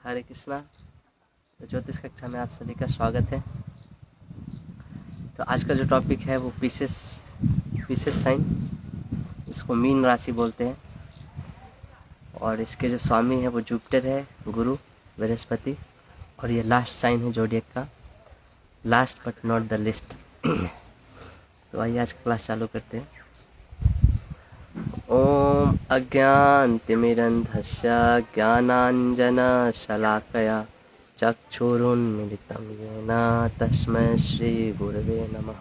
हरे कृष्णा। तो ज्योतिष कक्षा में आप सभी का स्वागत है। तो आज का जो टॉपिक है वो विशेष साइन, इसको मीन राशि बोलते हैं। और इसके जो स्वामी है वो जुपिटर है, गुरु बृहस्पति। और ये लास्ट साइन है जोडिएक का, last but not the list. तो आइए आज का क्लास चालू करते हैं। ओम अज्ञानतिमिरन्धस्य ज्ञानाञ्जनशलाकया चक्षुरुन्मिलितं येन तस्मै श्रीगुरवे नमः।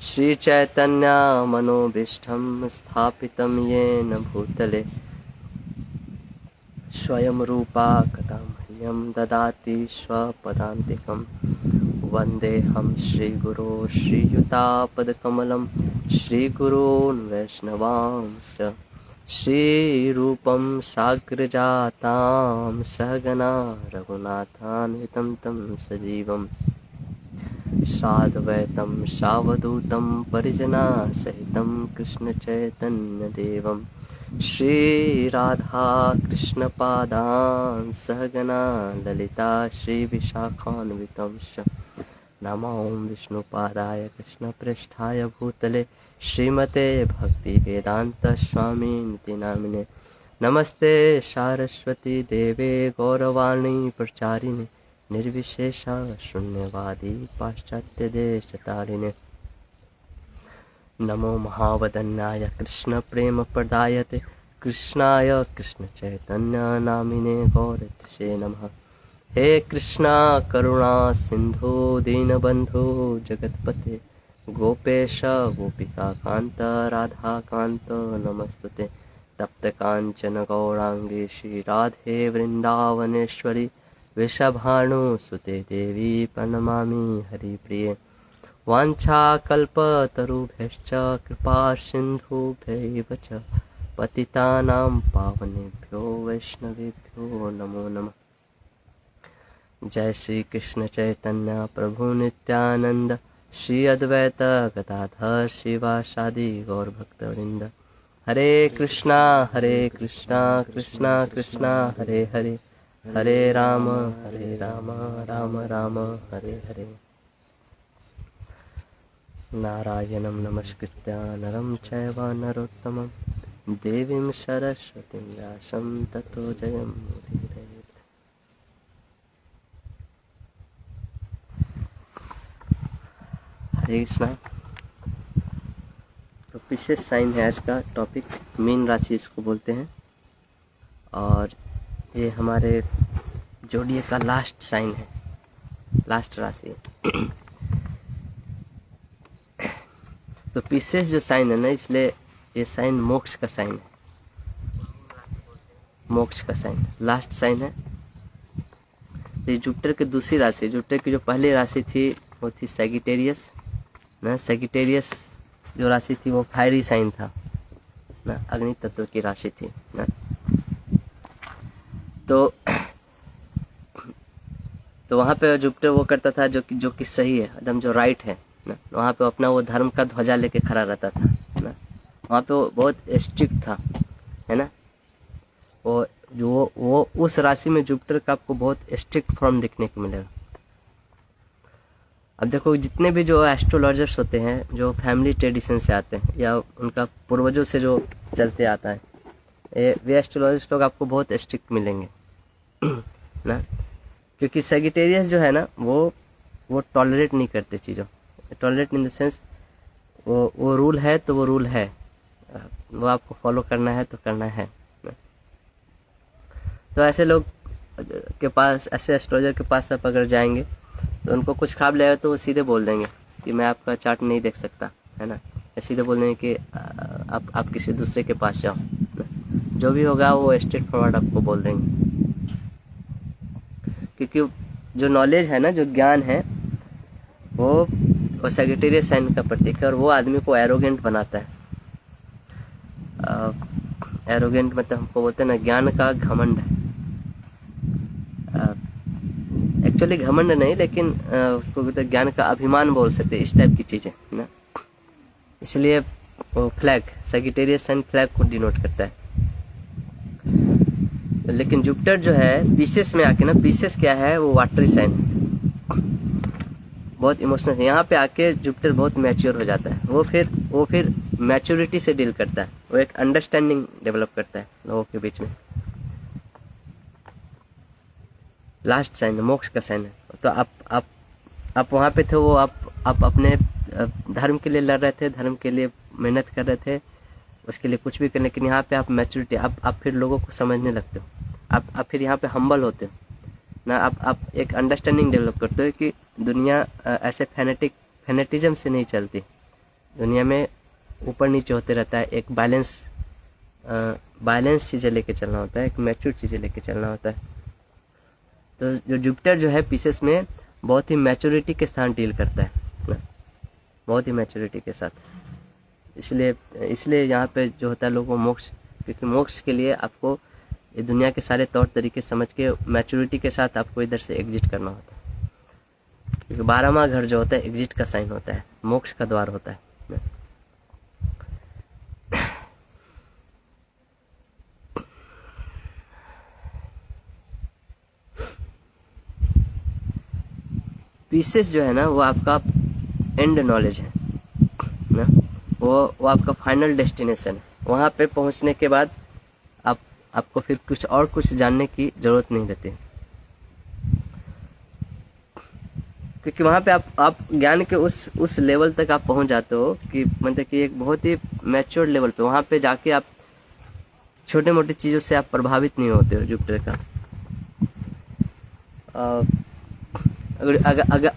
श्रीचैतन्यमनोभीष्टं स्थापितं येन भूतले स्वयं रूपा कदा मह्यं ददाति स्वपदान्तिकं। वन्देऽहं श्रीगुरो श्रीयुतापदकमलं श्रीगुरून् वैष्णवांश्च श्रीरूपं साग्रजातां सहगना रघुनाथान्वितं तं सजीवं साद्वैतं सावधूतं परिजनसहितं कृष्णचैतन्यदेवं श्रीराधाकृष्णपादान् सहगना ललिता श्रीविशाखान्वितंश्च नमो विष्णुपादाय कृष्णप्रेष्ठाय भूतले श्रीमते भक्तिवेदान्तस्वामिनिति नामिने। नमस्ते सारस्वती देवे गौरवाणी प्रचारिणे निर्विशेष शून्यवादी पाश्चात्यदेशतारिणे। नमो महावदन्याय कृष्णप्रेमप्रदायते कृष्णाय कृष्णचैतन्य नामिने गौरतिसे नमः। हे कृष्णा करुणा सिंधु दीनबंधु जगतपते गोपेश गोपिका कांत राधा कांत नमस्तुते। तप्त कांचन गौरांगी श्री राधे वृंदावनेश्वरी वृषभानुसुते देवी प्रणमामि हरिप्रिये। वाञ्छाकल्पतरुभ्यश्च कृपा सिन्धुभ्यैव च पतितानां पावनेभ्यो वैष्णवेभ्यो नमो नमः। जय श्री कृष्ण चैतन्य प्रभु नित्यानंद श्री अद्वैत गदाधर शिवासादि गौर भक्तवृंद। हरे कृष्णा कृष्णा कृष्णा हरे हरे, हरे राम राम राम हरे हरे। नारायणं नमस्कृत्य नरं चैव नरोत्तमं देवीं सरस्वतीं व्यासं ततो जयमुदीरयेत्। हरे कृष्णा। तो विशेष साइन है आज का टॉपिक, मीन राशि इसको बोलते हैं। और ये हमारे जोड़िए का लास्ट साइन है, लास्ट राशि है। तो विशेष जो साइन है ना, इसलिए ये साइन मोक्ष का साइन है, मोक्ष का साइन लास्ट साइन है। तो ये जुपिटर की दूसरी राशि, जुपिटर की जो पहली राशि थी वो थी सैगिटेरियस ना। सैगिटेरियस जो राशि थी वो फायरी साइन था ना, अग्नि तत्व की राशि थी ना। तो वहाँ पे जुपिटर वो करता था जो कि सही है, एकदम जो राइट है ना। वहाँ पे अपना वो धर्म का ध्वजा लेके खड़ा रहता था ना। वहाँ पे वो बहुत स्ट्रिक्ट था, है ना। वो उस राशि में जुपिटर का आपको बहुत स्ट्रिक्ट फॉर्म देखने को मिलेगा। अब देखो, जितने भी जो एस्ट्रोलॉजर्स होते हैं जो फैमिली ट्रेडिशन से आते हैं या उनका पूर्वजों से जो चलते आता है, वे एस्ट्रोलॉजर्स लोग आपको बहुत स्ट्रिक्ट मिलेंगे ना। क्योंकि सैगिटेरियस जो है ना, वो टॉलरेट नहीं करते चीज़ों, टॉलरेट इन द सेंस वो रूल है तो वो रूल है, वो आपको फॉलो करना है तो करना है ना। तो ऐसे लोग के पास, ऐसे एस्ट्रोलॉजर के पास आप अगर जाएंगे तो उनको कुछ खराब लगेगा तो वो सीधे बोल देंगे कि मैं आपका चार्ट नहीं देख सकता, है ना। या सीधे बोल देंगे कि आप किसी दूसरे के पास जाओ ना। जो भी होगा वो स्ट्रेट फॉरवर्ड आपको बोल देंगे। क्योंकि जो नॉलेज है ना, जो ज्ञान है, वो सैगिटेरियस साइन का प्रतीक है। और वो आदमी को एरोगेंट बनाता है। एरोगेंट मतलब हमको बोलते हैं ना, ज्ञान का घमंड है। एक्चुअली घमंड नहीं, लेकिन उसको बोलते हैं ज्ञान का अभिमान बोल सकते हैं, इस टाइप की चीज़ें ना। इसलिए वो फ्लैग, सैगिटेरियस साइन फ्लैग को डिनोट करता है। तो लेकिन जुपिटर जो है पीसेस में आके ना, पीसेस क्या है, वो वाटरी साइन है, बहुत इमोशनल है। यहाँ पे आके जुपिटर बहुत मैच्योर हो जाता है। वो फिर मैच्योरिटी से डील करता है, वो एक अंडरस्टैंडिंग डेवलप करता है लोगों के बीच में। लास्ट साइन है, मोक्ष का साइन है। तो आप वहाँ पे थे, वो आप अपने धर्म के लिए लड़ रहे थे, धर्म के लिए मेहनत कर रहे थे, उसके लिए कुछ भी करने, लेकिन यहाँ पे आप मैच्योरिटी, आप फिर लोगों को समझने लगते हो, आप फिर यहाँ पे हम्बल होते हो ना, आप एक अंडरस्टैंडिंग डेवलप करते हो कि दुनिया ऐसे फैनेटिज्म से नहीं चलती, दुनिया में ऊपर नीचे होते रहता है, एक बैलेंस चीज़ें लेके चलना होता है, एक मैच्योर चीज़ें लेके चलना होता है। तो जो जुपिटर जो है पीसेस में बहुत ही मैच्योरिटी के साथ डील करता है ना, बहुत ही मैच्योरिटी के साथ। इसलिए यहाँ पे जो होता है लोगों को मोक्ष, क्योंकि मोक्ष के लिए आपको ये दुनिया के सारे तौर तरीके समझ के मैच्योरिटी के साथ आपको इधर से एग्जिट करना होता है, क्योंकि 12वां घर जो होता है एग्जिट का साइन होता है, मोक्ष का द्वार होता है। पीसेस जो है ना, वो आपका एंड नॉलेज है ना, वो आपका फाइनल डेस्टिनेशन है। वहाँ पे पहुँचने के बाद आपको फिर कुछ जानने की ज़रूरत नहीं रहती, क्योंकि वहाँ पे आप ज्ञान के उस लेवल तक आप पहुँच जाते हो कि मतलब कि एक बहुत ही मैच्योर लेवल पे, वहाँ पे जाके आप छोटे मोटे चीज़ों से आप प्रभावित नहीं होते हो जुपिटर का।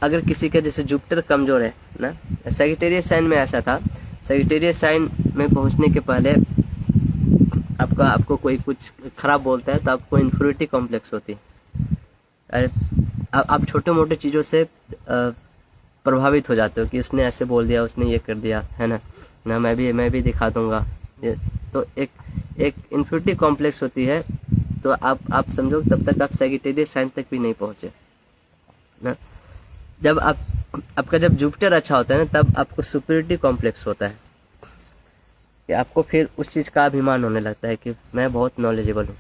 अगर किसी का जैसे जुपिटर कमज़ोर है ना, सैजिटेरियस साइन में ऐसा था, सैजिटेरियस साइन में पहुँचने के पहले आपको कोई कुछ खराब बोलता है तो आपको इन्फीरियरिटी कॉम्प्लेक्स होती है। अरे आप छोटे मोटे चीज़ों से प्रभावित हो जाते हो कि उसने ऐसे बोल दिया, उसने ये कर दिया, है ना, मैं भी दिखा दूंगा। तो एक इन्फीरियरिटी कॉम्प्लेक्स होती है। तो आप समझो तब तक आप सैजिटेरियस साइन तक भी नहीं पहुँचे ना। जब आपका जब जुपिटर अच्छा होता है ना, तब आपको सुपीरियरिटी कॉम्प्लेक्स होता है कि आपको फिर उस चीज़ का अभिमान होने लगता है कि मैं बहुत नॉलेजेबल हूँ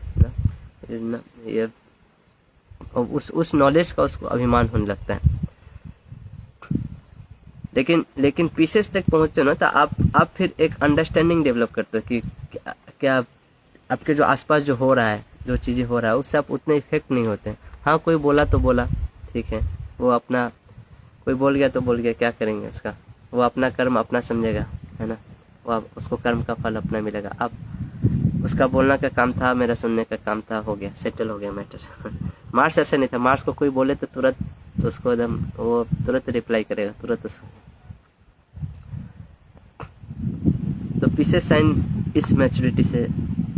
ना, ये उस नॉलेज का उसको अभिमान होने लगता है। लेकिन पीसेस तक पहुँचते हो ना, तो आप फिर एक अंडरस्टैंडिंग डेवलप करते हो कि क्या आपके जो आसपास जो हो रहा है, जो चीज़ें हो रहा है, उससे आप उतने इफेक्ट नहीं होते हैं। हाँ, कोई बोला तो बोला, ठीक है, वो अपना, कोई बोल गया तो बोल गया, क्या करेंगे उसका, वो अपना कर्म अपना समझेगा, है ना, वो उसको कर्म का फल अपना मिलेगा। अब उसका बोलना का काम था, मेरा सुनने का काम था, हो गया, सेटल हो गया मैटर। मार्स ऐसा नहीं था, मार्स को कोई बोले तो तुरंत, तो उसको एकदम वो तुरंत रिप्लाई करेगा, तुरंत उसको। तो पीसेस साइन इस मैच्योरिटी से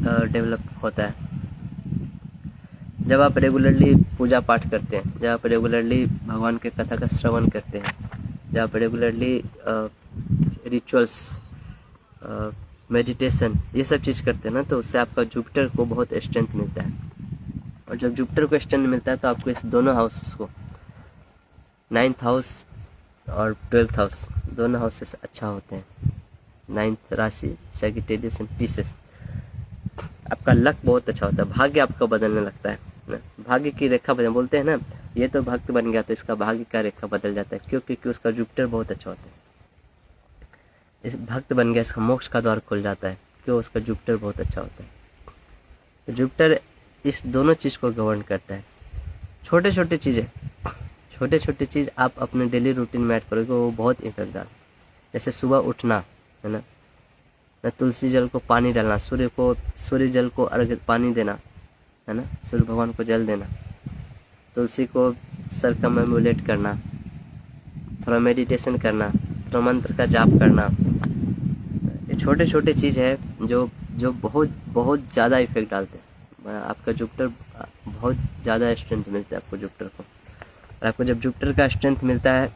डेवलप होता है। जब आप रेगुलरली पूजा पाठ करते हैं, जब आप रेगुलरली भगवान के कथा का श्रवण करते हैं, जब आप रेगुलरली रिचुअल्स, मेडिटेशन, ये सब चीज़ करते हैं ना, तो उससे आपका जुपिटर को बहुत स्ट्रेंथ मिलता है। और जब जुपिटर को स्ट्रेंथ मिलता है तो आपको इस दोनों हाउसेस को, 9th हाउस और 12th हाउस, दोनों हाउसेस अच्छा होते हैं। 9th राशि सैजिटेरियस एंड पीसेस, आपका लक बहुत अच्छा होता है, भाग्य आपका बदलने लगता है ना, भाग्य की रेखा बदल, बोलते हैं ना, ये तो भक्त बन गया तो इसका भाग्य का रेखा बदल जाता है। क्यों? क्योंकि उसका जुपिटर बहुत अच्छा होता है। इस भक्त बन गया, इसका मोक्ष का द्वार खुल जाता है। क्यों? उसका जुपिटर बहुत अच्छा होता है। तो जुपिटर इस दोनों चीज़ को गवर्न करता है। छोटे छोटे चीज़ आप अपने डेली रूटीन में ऐड करोगे, वो बहुत इफेक्ट डाल। जैसे सुबह उठना, है ना, तुलसी जल को पानी डालना, सूर्य जल को अर्घ्य पानी देना, है ना, सूर्य भगवान को जल देना, तुलसी को सर्कमएम्बुलेट करना, थोड़ा मेडिटेशन करना, थोड़ा मंत्र का जाप करना, ये छोटे छोटे चीज़ है जो बहुत ज़्यादा इफेक्ट डालते हैं। आपका जुपिटर बहुत ज़्यादा स्ट्रेंथ मिलता है आपको जुपिटर को। और आपको जब जुपिटर का स्ट्रेंथ मिलता है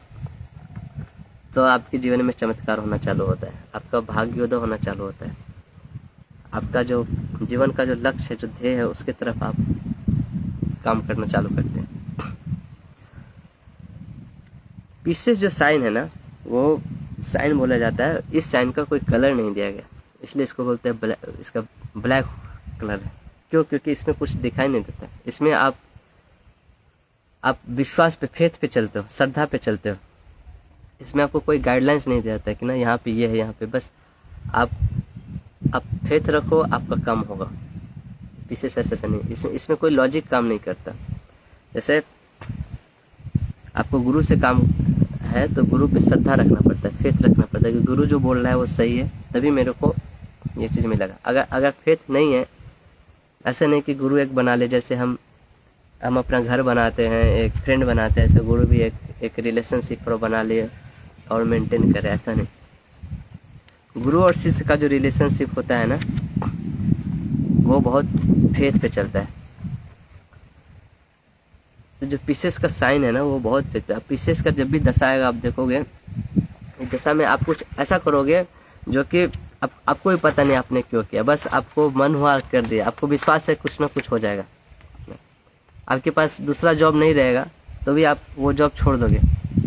तो आपके जीवन में चमत्कार होना चालू होता है, आपका भाग्योदय होना चालू होता है, आपका जो जीवन का जो लक्ष्य है, जो ध्येय है, उसके तरफ आप काम करना चालू करते हैं। पीसेस जो साइन है ना, वो साइन बोला जाता है। इस साइन का कोई कलर नहीं दिया गया, इसलिए इसको बोलते हैं इसका ब्लैक कलर है क्यों? क्योंकि इसमें कुछ दिखाई नहीं देता। इसमें आप विश्वास पे, फेथ पे चलते हो, श्रद्धा पे चलते हो। इसमें आपको कोई गाइडलाइंस नहीं देता है कि ना यहाँ पे ये है, यहाँ पे बस आप फेथ रखो, आपका काम होगा। विशेष ऐसा नहीं, इसमें कोई लॉजिक काम नहीं करता। जैसे आपको गुरु से काम है तो गुरु पे श्रद्धा रखना पड़ता है, फेथ रखना पड़ता है कि गुरु जो बोल रहा है वो सही है, तभी मेरे को ये चीज़ मिलेगा। अगर फेथ नहीं है, ऐसा नहीं कि गुरु एक बना ले, जैसे हम अपना घर बनाते हैं, एक फ्रेंड बनाते हैं, ऐसे गुरु भी एक रिलेशनशिप बना लिए और मेंटेन करे, ऐसा नहीं। गुरु और शिष्य का जो रिलेशनशिप होता है ना, वो बहुत फेथ पे चलता है। तो जो पिसेस का साइन है ना, वो बहुत फेथ पे। पिसेस का जब भी दशा आएगा, आप देखोगे दशा में आप कुछ ऐसा करोगे जो कि आपको भी पता नहीं आपने क्यों किया, बस आपको मन हुआ कर दिया, आपको विश्वास है कुछ ना कुछ हो जाएगा। आपके पास दूसरा जॉब नहीं रहेगा तो भी आप वो जॉब छोड़ दोगे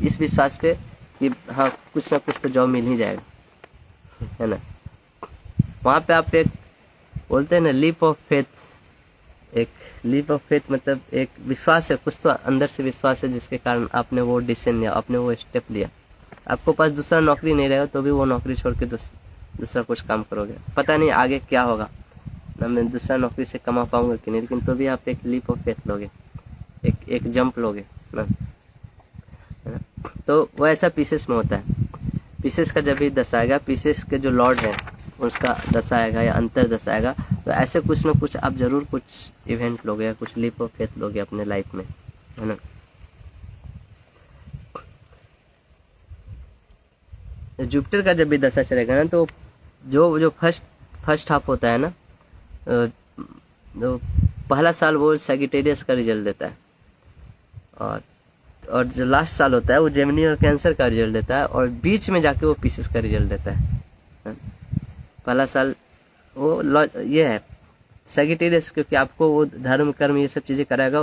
इस विश्वास पे कि हाँ कुछ ना कुछ तो जॉब मिल ही जाएगा, है ना। वहाँ पे आप एक बोलते हैं ना लीप ऑफ फेथ, एक लीप ऑफ फेथ मतलब एक विश्वास है, कुछ तो अंदर से विश्वास है जिसके कारण आपने वो डिसीजन लिया, आपने वो स्टेप लिया। आपको पास दूसरा नौकरी नहीं रहेगा तो भी वो नौकरी छोड़ के दूसरा कुछ काम करोगे, पता नहीं आगे क्या होगा ना, मैं दूसरा नौकरी से कमा पाऊंगा कि नहीं, लेकिन तो भी आप एक लीप ऑफ फेथ लोगे, एक जंप लोगे ना। तो वो ऐसा पीसेस में होता है। पीसेस का जब भी दशा आएगा, पीसेस के जो लॉर्ड है उसका दशा आएगा या अंतर दशा आएगा, तो ऐसे कुछ ना कुछ आप जरूर कुछ इवेंट लोगे या कुछ लीप ऑफ फेथ लोगे अपने लाइफ में, है ना। जुपिटर का जब भी दशा चलेगा ना, तो जो फर्स्ट हाफ होता है ना, जो पहला साल वो सैजिटेरियस का रिजल्ट देता है, और जो लास्ट साल होता है वो जेमिनी और कैंसर का रिजल्ट देता है, और बीच में जाके वो पीसेस का रिजल्ट देता है। पहला साल वो ये है सैजिटेरियस, क्योंकि आपको वो धर्म कर्म ये सब चीज़ें कराएगा,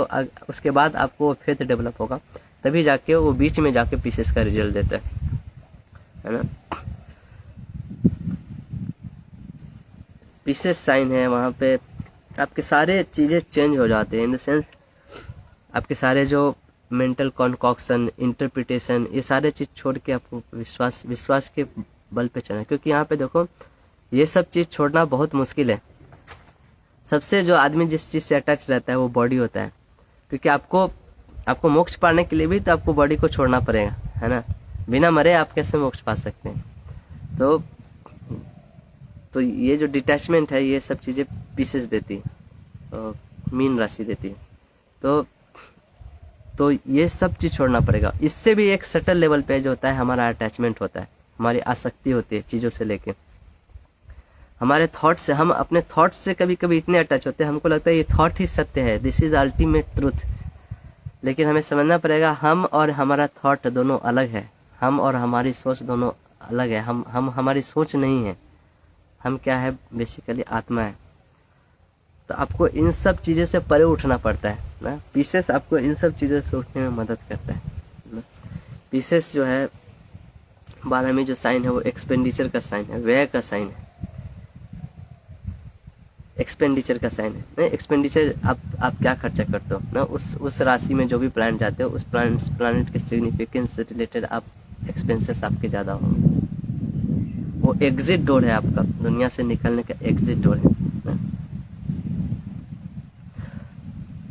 उसके बाद आपको वो फेथ डेवलप होगा, तभी जाके वो बीच में जाके पीसेस का रिजल्ट देता है ना। पीसेस साइन है, वहाँ पे आपके सारे चीज़ें चेंज हो जाते हैं, इन द सेंस आपके सारे जो मेंटल कॉन्कॉक्शन, इंटरप्रिटेशन, ये सारे चीज़ छोड़ के आपको विश्वास के बल पे चलना है। क्योंकि यहाँ पे देखो ये सब चीज़ छोड़ना बहुत मुश्किल है। सबसे जो आदमी जिस चीज़ से अटैच रहता है वो बॉडी होता है, क्योंकि आपको मोक्ष पाने के लिए भी तो आपको बॉडी को छोड़ना पड़ेगा, है ना। बिना मरे आप कैसे मोक्ष पा सकते हैं। तो ये जो डिटैचमेंट है, ये सब चीज़ें पीसेस देती है, मीन राशि देती है। तो ये सब चीज़ छोड़ना पड़ेगा। इससे भी एक सटल लेवल पे जो होता है हमारा अटैचमेंट होता है, हमारी आसक्ति होती है चीज़ों से लेके, हमारे थॉट से। हम अपने थॉट से कभी कभी इतने अटैच होते हैं, हमको लगता है ये थॉट ही सत्य है, दिस इज अल्टीमेट ट्रूथ। लेकिन हमें समझना पड़ेगा हम और हमारा थॉट दोनों अलग है, हम और हमारी सोच दोनों अलग है। हम हमारी सोच नहीं है, हम क्या है, बेसिकली आत्मा है। तो आपको इन सब चीज़ें से परे उठना पड़ता है ना। पीसेस आपको इन सब चीज़ों से उठने में मदद करता है ना। पीसेस जो है 12वीं जो साइन है वो एक्सपेंडिचर का साइन है, व्यय का साइन है, एक्सपेंडिचर का साइन है ना। एक्सपेंडिचर आप क्या खर्चा करते हो ना, उस राशि में जो भी प्लान जाते हो, उस प्लानट के सिग्निफिकेंस से रिलेटेड आप एक्सपेंसेस आपके ज़्यादा होंगे। वो एग्जिट डोर है आपका, दुनिया से निकलने का एग्जिट डोर है ना।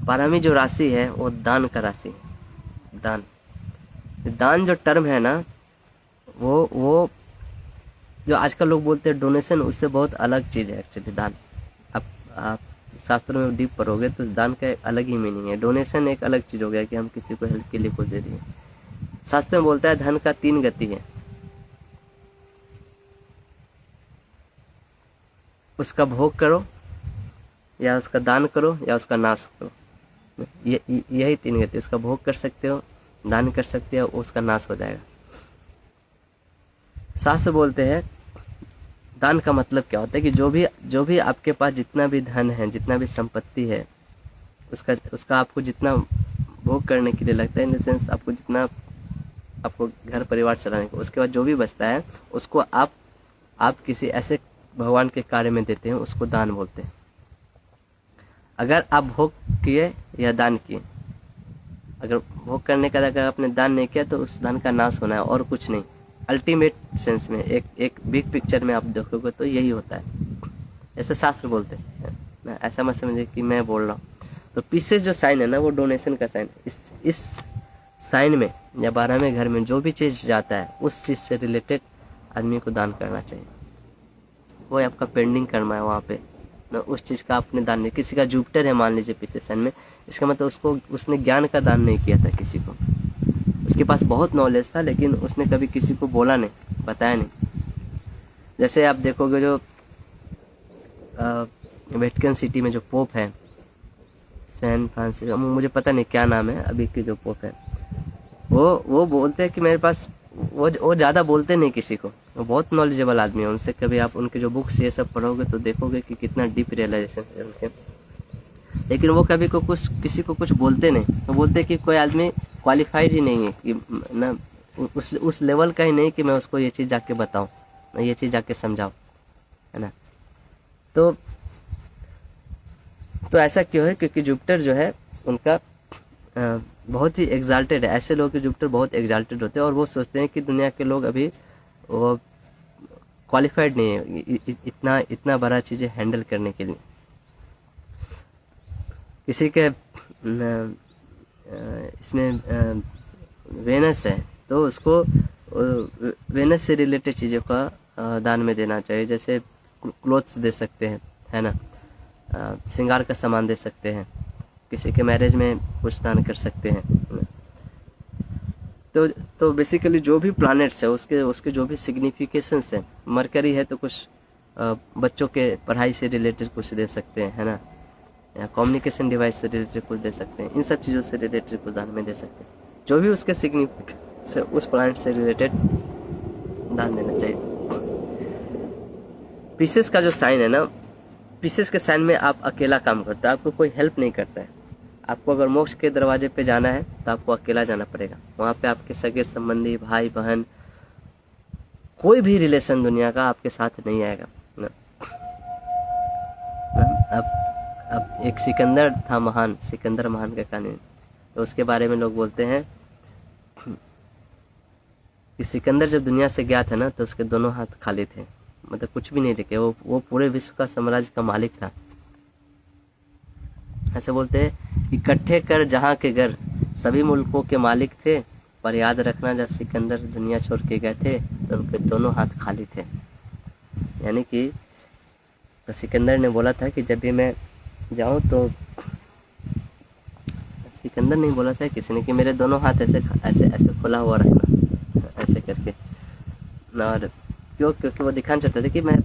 12वीं जो राशि है वो दान का राशि है। दान जो टर्म है ना, वो जो आजकल लोग बोलते हैं डोनेशन, उससे बहुत अलग चीज़ है एक्चुअली दान। आप शास्त्रों में डीप पढ़ोगे तो दान का एक अलग ही मीनिंग है। डोनेशन एक अलग चीज़ हो गया कि हम किसी को हेल्प के लिए कुछ दे दिए। शास्त्र में बोलता है धन का 3 गति है, उसका भोग करो, या उसका दान करो, या उसका नाश करो। यही 3 गति। उसका भोग कर सकते हो, दान कर सकते हो, उसका नाश हो जाएगा। शास्त्र बोलते हैं दान का मतलब क्या होता है कि जो भी आपके पास जितना भी धन है, जितना भी संपत्ति है, उसका आपको जितना भोग करने के लिए लगता है, इन द सेंस आपको जितना आपको घर परिवार चलाने का, उसके बाद जो भी बचता है उसको आप किसी ऐसे भगवान के कार्य में देते हैं, उसको दान बोलते हैं। अगर आप भोग किए या दान किए, अगर भोग करने का अगर आपने दान नहीं किया तो उस दान का नाश होना है और कुछ नहीं। अल्टीमेट सेंस में, एक बिग पिक्चर में आप देखोगे तो यही होता है, ऐसे शास्त्र बोलते हैं ना। ऐसा मत समझिए कि मैं बोल रहा हूँ। तो पीसेस जो साइन है ना, वो डोनेशन का साइन। इस साइन में या 12वें घर में जो भी चीज़ जाता है उस चीज़ से रिलेटेड आदमी को दान करना चाहिए। वो आपका पेंडिंग कर्म है वहाँ पे ना, उस चीज़ का आपने दान नहीं। किसी का जुपिटर है मान लीजिए पीछे साइन में, इसका मतलब उसने ज्ञान का दान नहीं किया था किसी को। उसके पास बहुत नॉलेज था लेकिन उसने कभी किसी को बोला नहीं, बताया नहीं। जैसे आप देखोगे जो वेटिकन सिटी में जो पोप है सैन फ्रांसिस, मुझे पता नहीं क्या नाम है अभी के जो पोप है, वो बोलते हैं कि मेरे पास, वो ज़्यादा बोलते नहीं किसी को, वो बहुत नॉलेजेबल आदमी है। उनसे कभी आप उनके जो बुक्स ये सब पढ़ोगे तो देखोगे कि कितना डीप रियलाइजेशन है उनके। लेकिन वो कभी को कुछ किसी को कुछ बोलते नहीं। वो बोलते कि कोई आदमी क्वालिफाइड ही नहीं है कि ना, उस लेवल का ही नहीं कि मैं उसको ये चीज़ जाके बताऊँ, ये चीज़ जाके समझाऊँ, है ना। तो ऐसा क्यों है? क्योंकि जुपिटर जो है उनका बहुत ही एग्जाल्टेड है। ऐसे लोग के जुपिटर बहुत एग्जाल्टेड होते हैं और वो सोचते हैं कि दुनिया के लोग अभी वो क्वालिफाइड नहीं है इतना बड़ा चीज़ें हैंडल करने के लिए। किसी के इसमें वेनस है तो उसको वेनस से रिलेटेड चीज़ों का दान में देना चाहिए। जैसे क्लोथ्स दे सकते हैं, है ना, श्रृंगार का सामान दे सकते हैं, किसी के मैरिज में कुछ दान कर सकते हैं। तो बेसिकली जो भी प्लैनेट्स है उसके जो भी सिग्निफिकेशंस है, मरकरी है तो कुछ बच्चों के पढ़ाई से रिलेटेड कुछ दे सकते हैं, है ना, या कम्युनिकेशन डिवाइस से रिलेटेड कुछ दे सकते हैं। इन सब चीज़ों से रिलेटेड कुछ दान में दे सकते हैं। जो भी उसके सिग्निफिकेंस से उस प्लैनेट से रिलेटेड दान देना चाहिए। पीसेस का जो साइन है ना, पीसेस के साइन में आप अकेला काम करते हो, आपको कोई हेल्प नहीं करता है। आपको अगर मोक्ष के दरवाजे पे जाना है तो आपको अकेला जाना पड़ेगा। वहाँ पे आपके सगे संबंधी, भाई बहन, कोई भी रिलेशन दुनिया का आपके साथ नहीं आएगा ना। अब एक सिकंदर था महान, सिकंदर महान का कहानी, तो उसके बारे में लोग बोलते हैं कि सिकंदर जब दुनिया से गया था ना तो उसके दोनों हाथ खाली थे, मतलब कुछ भी नहीं लेके। वो पूरे विश्व का साम्राज्य का मालिक था। ऐसे बोलते हैं, इकट्ठे कर जहाँ के घर सभी मुल्कों के मालिक थे, पर याद रखना जब सिकंदर दुनिया छोड़ के गए थे तो उनके दोनों हाथ खाली थे। यानी कि तो सिकंदर ने बोला था कि जब भी मैं जाऊं तो, सिकंदर नहीं बोला था किसी ने, कि मेरे दोनों हाथ ऐसे ऐसे ऐसे खुला हुआ रखना, ऐसे करके। और क्योंकि वो दिखाना चाहते थे कि मैं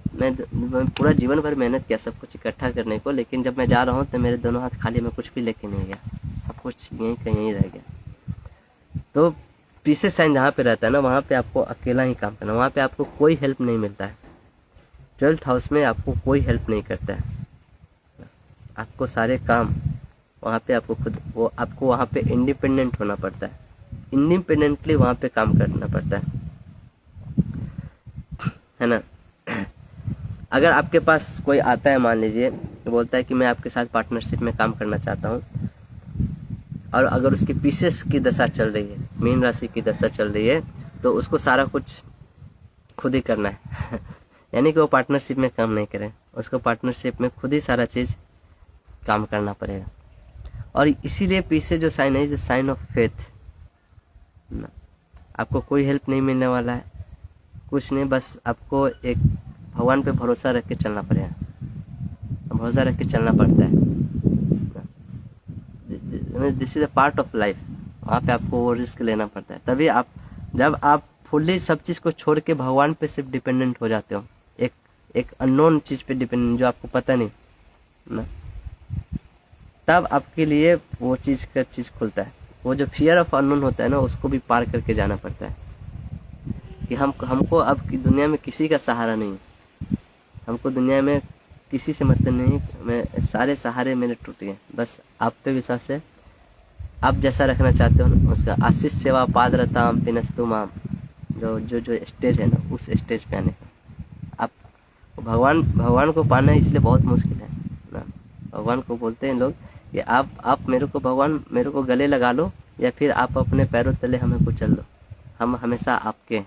पूरा जीवन भर मेहनत किया सब कुछ इकट्ठा करने को, लेकिन जब मैं जा रहा हूँ तो मेरे दोनों हाथ खाली, मैं कुछ भी लेके नहीं गया, सब कुछ यहीं का यहीं रह गया। तो पीसेस साइन जहाँ पे रहता है ना, वहाँ पे आपको अकेला ही काम करना, वहाँ पे आपको कोई हेल्प नहीं मिलता है। 12th हाउस में आपको कोई हेल्प नहीं करता है, आपको सारे काम वहाँ पे आपको वहाँ पे इंडिपेंडेंट होना पड़ता है, इंडिपेंडेंटली वहाँ पे काम करना पड़ता है ना। अगर आपके पास कोई आता है, मान लीजिए बोलता है कि मैं आपके साथ पार्टनरशिप में काम करना चाहता हूँ, और अगर उसकी पीसेस की दशा चल रही है, मीन राशि की दशा चल रही है, तो उसको सारा कुछ खुद ही करना है यानी कि वो पार्टनरशिप में काम नहीं करें, उसको पार्टनरशिप में खुद ही सारा चीज़ काम करना पड़ेगा। और इसीलिए पीछे जो साइन है, साइन ऑफ फेथ, आपको कोई हेल्प नहीं मिलने वाला है, कुछ नहीं, बस आपको एक भगवान पे भरोसा रख के चलना पड़ेगा, भरोसा रख के चलना पड़ता है। This is a part of life. वहाँ पे आपको वो रिस्क लेना पड़ता है। तभी जब आप फुल्ली सब चीज़ को छोड़ के भगवान पे सिर्फ डिपेंडेंट हो जाते हो, एक अननोन चीज़ पे डिपेंडेंट, जो आपको पता नहीं ना, तब आपके लिए वो चीज़ खुलता है। वो जो फियर ऑफ अननोन होता है ना, उसको भी पार करके जाना पड़ता है कि हमको अब की दुनिया में किसी का सहारा नहीं, हमको दुनिया में किसी से मतलब नहीं, मैं सारे सहारे मेरे टूट गए, बस आप पे विश्वास है, आप जैसा रखना चाहते हो ना उसका। आशीष सेवा पादरताम पिनस्तु माम, जो स्टेज है ना, उस स्टेज पे आने का। आप भगवान को पाना इसलिए बहुत मुश्किल है ना। भगवान को बोलते हैं लोग कि आप मेरे को भगवान मेरे को गले लगा लो, या फिर आप अपने पैरों तले हमें कुचल दो, हम हमेशा आपके हैं,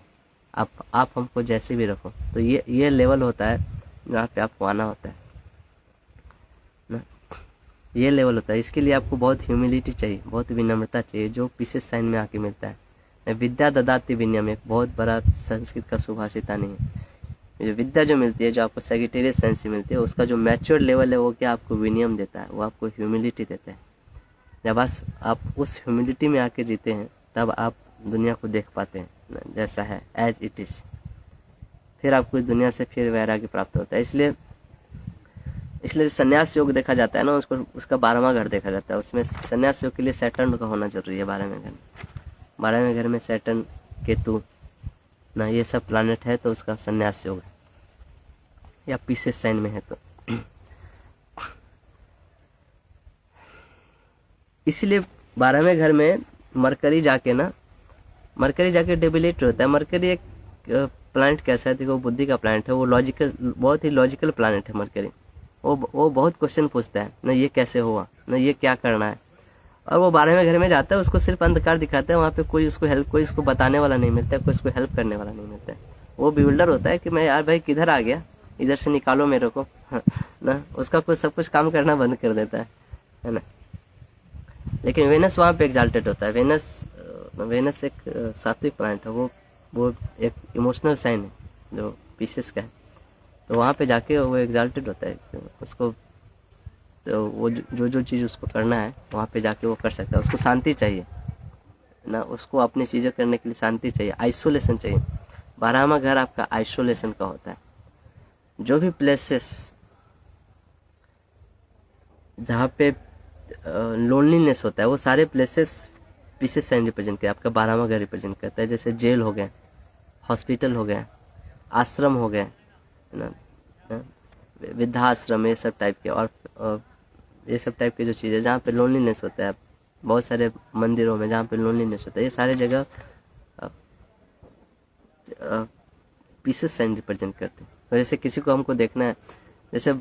आप हमको जैसे भी रखो। तो ये लेवल होता है जहाँ पे आपको आना होता है ना, ये लेवल होता है। इसके लिए आपको बहुत ह्यूमिलिटी चाहिए, बहुत विनम्रता चाहिए, जो पीसेस साइन में आके मिलता है। विद्या ददाति विनयम एक बहुत बड़ा संस्कृत का सुभाषिता नहीं है। जो विद्या जो मिलती है, जो आपको सेक्रेटेरियस साइंस से मिलती है, उसका जो मैच्योर लेवल है वो क्या आपको विनियम देता है, वो आपको ह्यूमिलिटी देता है। जब आप उस ह्यूमिलिटी में आके जीते हैं तब आप दुनिया को देख पाते हैं जैसा है, एज इट इज़। फिर आपको इस दुनिया से फिर वैराग्य प्राप्त होता है। इसलिए जो संन्यास योग देखा जाता है ना, उसको उसका 12वां घर देखा जाता है। उसमें संन्यास योग के लिए सैटर्न का होना जरूरी है 12वें घर में। 12वें घर में सैटर्न, केतु ना, ये सब प्लैनेट है तो उसका संन्यास योग है, या पीसेस साइन में है तो। इसीलिए 12वें घर में मरकरी जाके डेबिलेट होता है। मरकरी एक प्लैनेट कैसा है, देखो बुद्धि का प्लैनेट है, वो लॉजिकल, बहुत ही लॉजिकल प्लैनेट है मरकरी। वो बहुत क्वेश्चन पूछता है ना, ये कैसे हुआ ना, ये क्या करना है। और वो 12वें घर में जाता है, उसको सिर्फ अंधकार दिखाता है, वहाँ पे कोई उसको बताने वाला नहीं मिलता है, कोई उसको हेल्प करने वाला नहीं मिलता है। वो बिल्डर होता है कि मैं यार भाई किधर आ गया, इधर से निकालो मेरे को ना, उसका सब कुछ काम करना बंद कर देता है ना। लेकिन वेनस वहाँ पे एग्जाल्टेड होता है। वेनस एक सात्विक प्लैनेट है, वो एक इमोशनल साइन है जो पीसेस का है। तो वहाँ पे जाके वो एग्जाल्टेड होता है, उसको तो वो जो चीज़ उसको करना है वहाँ पे जाके वो कर सकता है। उसको शांति चाहिए ना, उसको अपनी चीज़ें करने के लिए शांति चाहिए, आइसोलेशन चाहिए। 12वां घर आपका आइसोलेशन का होता है। जो भी प्लेसेस जहाँ पे लोनलीनेस होता है, वो सारे प्लेसेस पीसेस साइन रिप्रेजेंट करते हैं। आपका 12वां घर रिप्रेजेंट करता है। जैसे जेल हो गया, हॉस्पिटल हो गया, आश्रम हो गया ना, वृद्धाश्रम, ये सब टाइप के, और ये सब टाइप के जो चीज़ें जहाँ पे लोनलीनेस होता है, बहुत सारे मंदिरों में जहाँ पे लोनलीनेस होता है, ये सारे जगह पीसेस साइन रिप्रेजेंट करते हैं। तो जैसे किसी को हमको देखना है, जैसे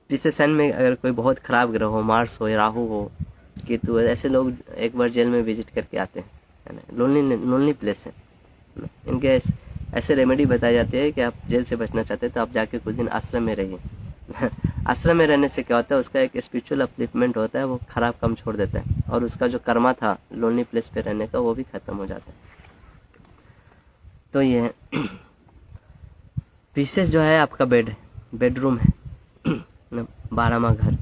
पीसेस साइन में अगर कोई बहुत खराब ग्रह हो, मार्स हो, राहु हो, केतु, ऐसे लोग एक बार जेल में विजिट करके आते हैं, है ना। लोनली प्लेस है। इनके ऐसे रेमेडी बताई जाती है कि आप जेल से बचना चाहते हैं तो आप जाके कुछ दिन आश्रम में रहिए आश्रम में रहने से क्या होता है, उसका एक स्पिरिचुअल अपलिफ्टमेंट होता है, वो खराब काम छोड़ देता है, और उसका जो कर्मा था लोनली प्लेस पे रहने का, वो भी खत्म हो जाता है। तो ये है पीसेस जो है आपका बेडरूम है 12वां घर।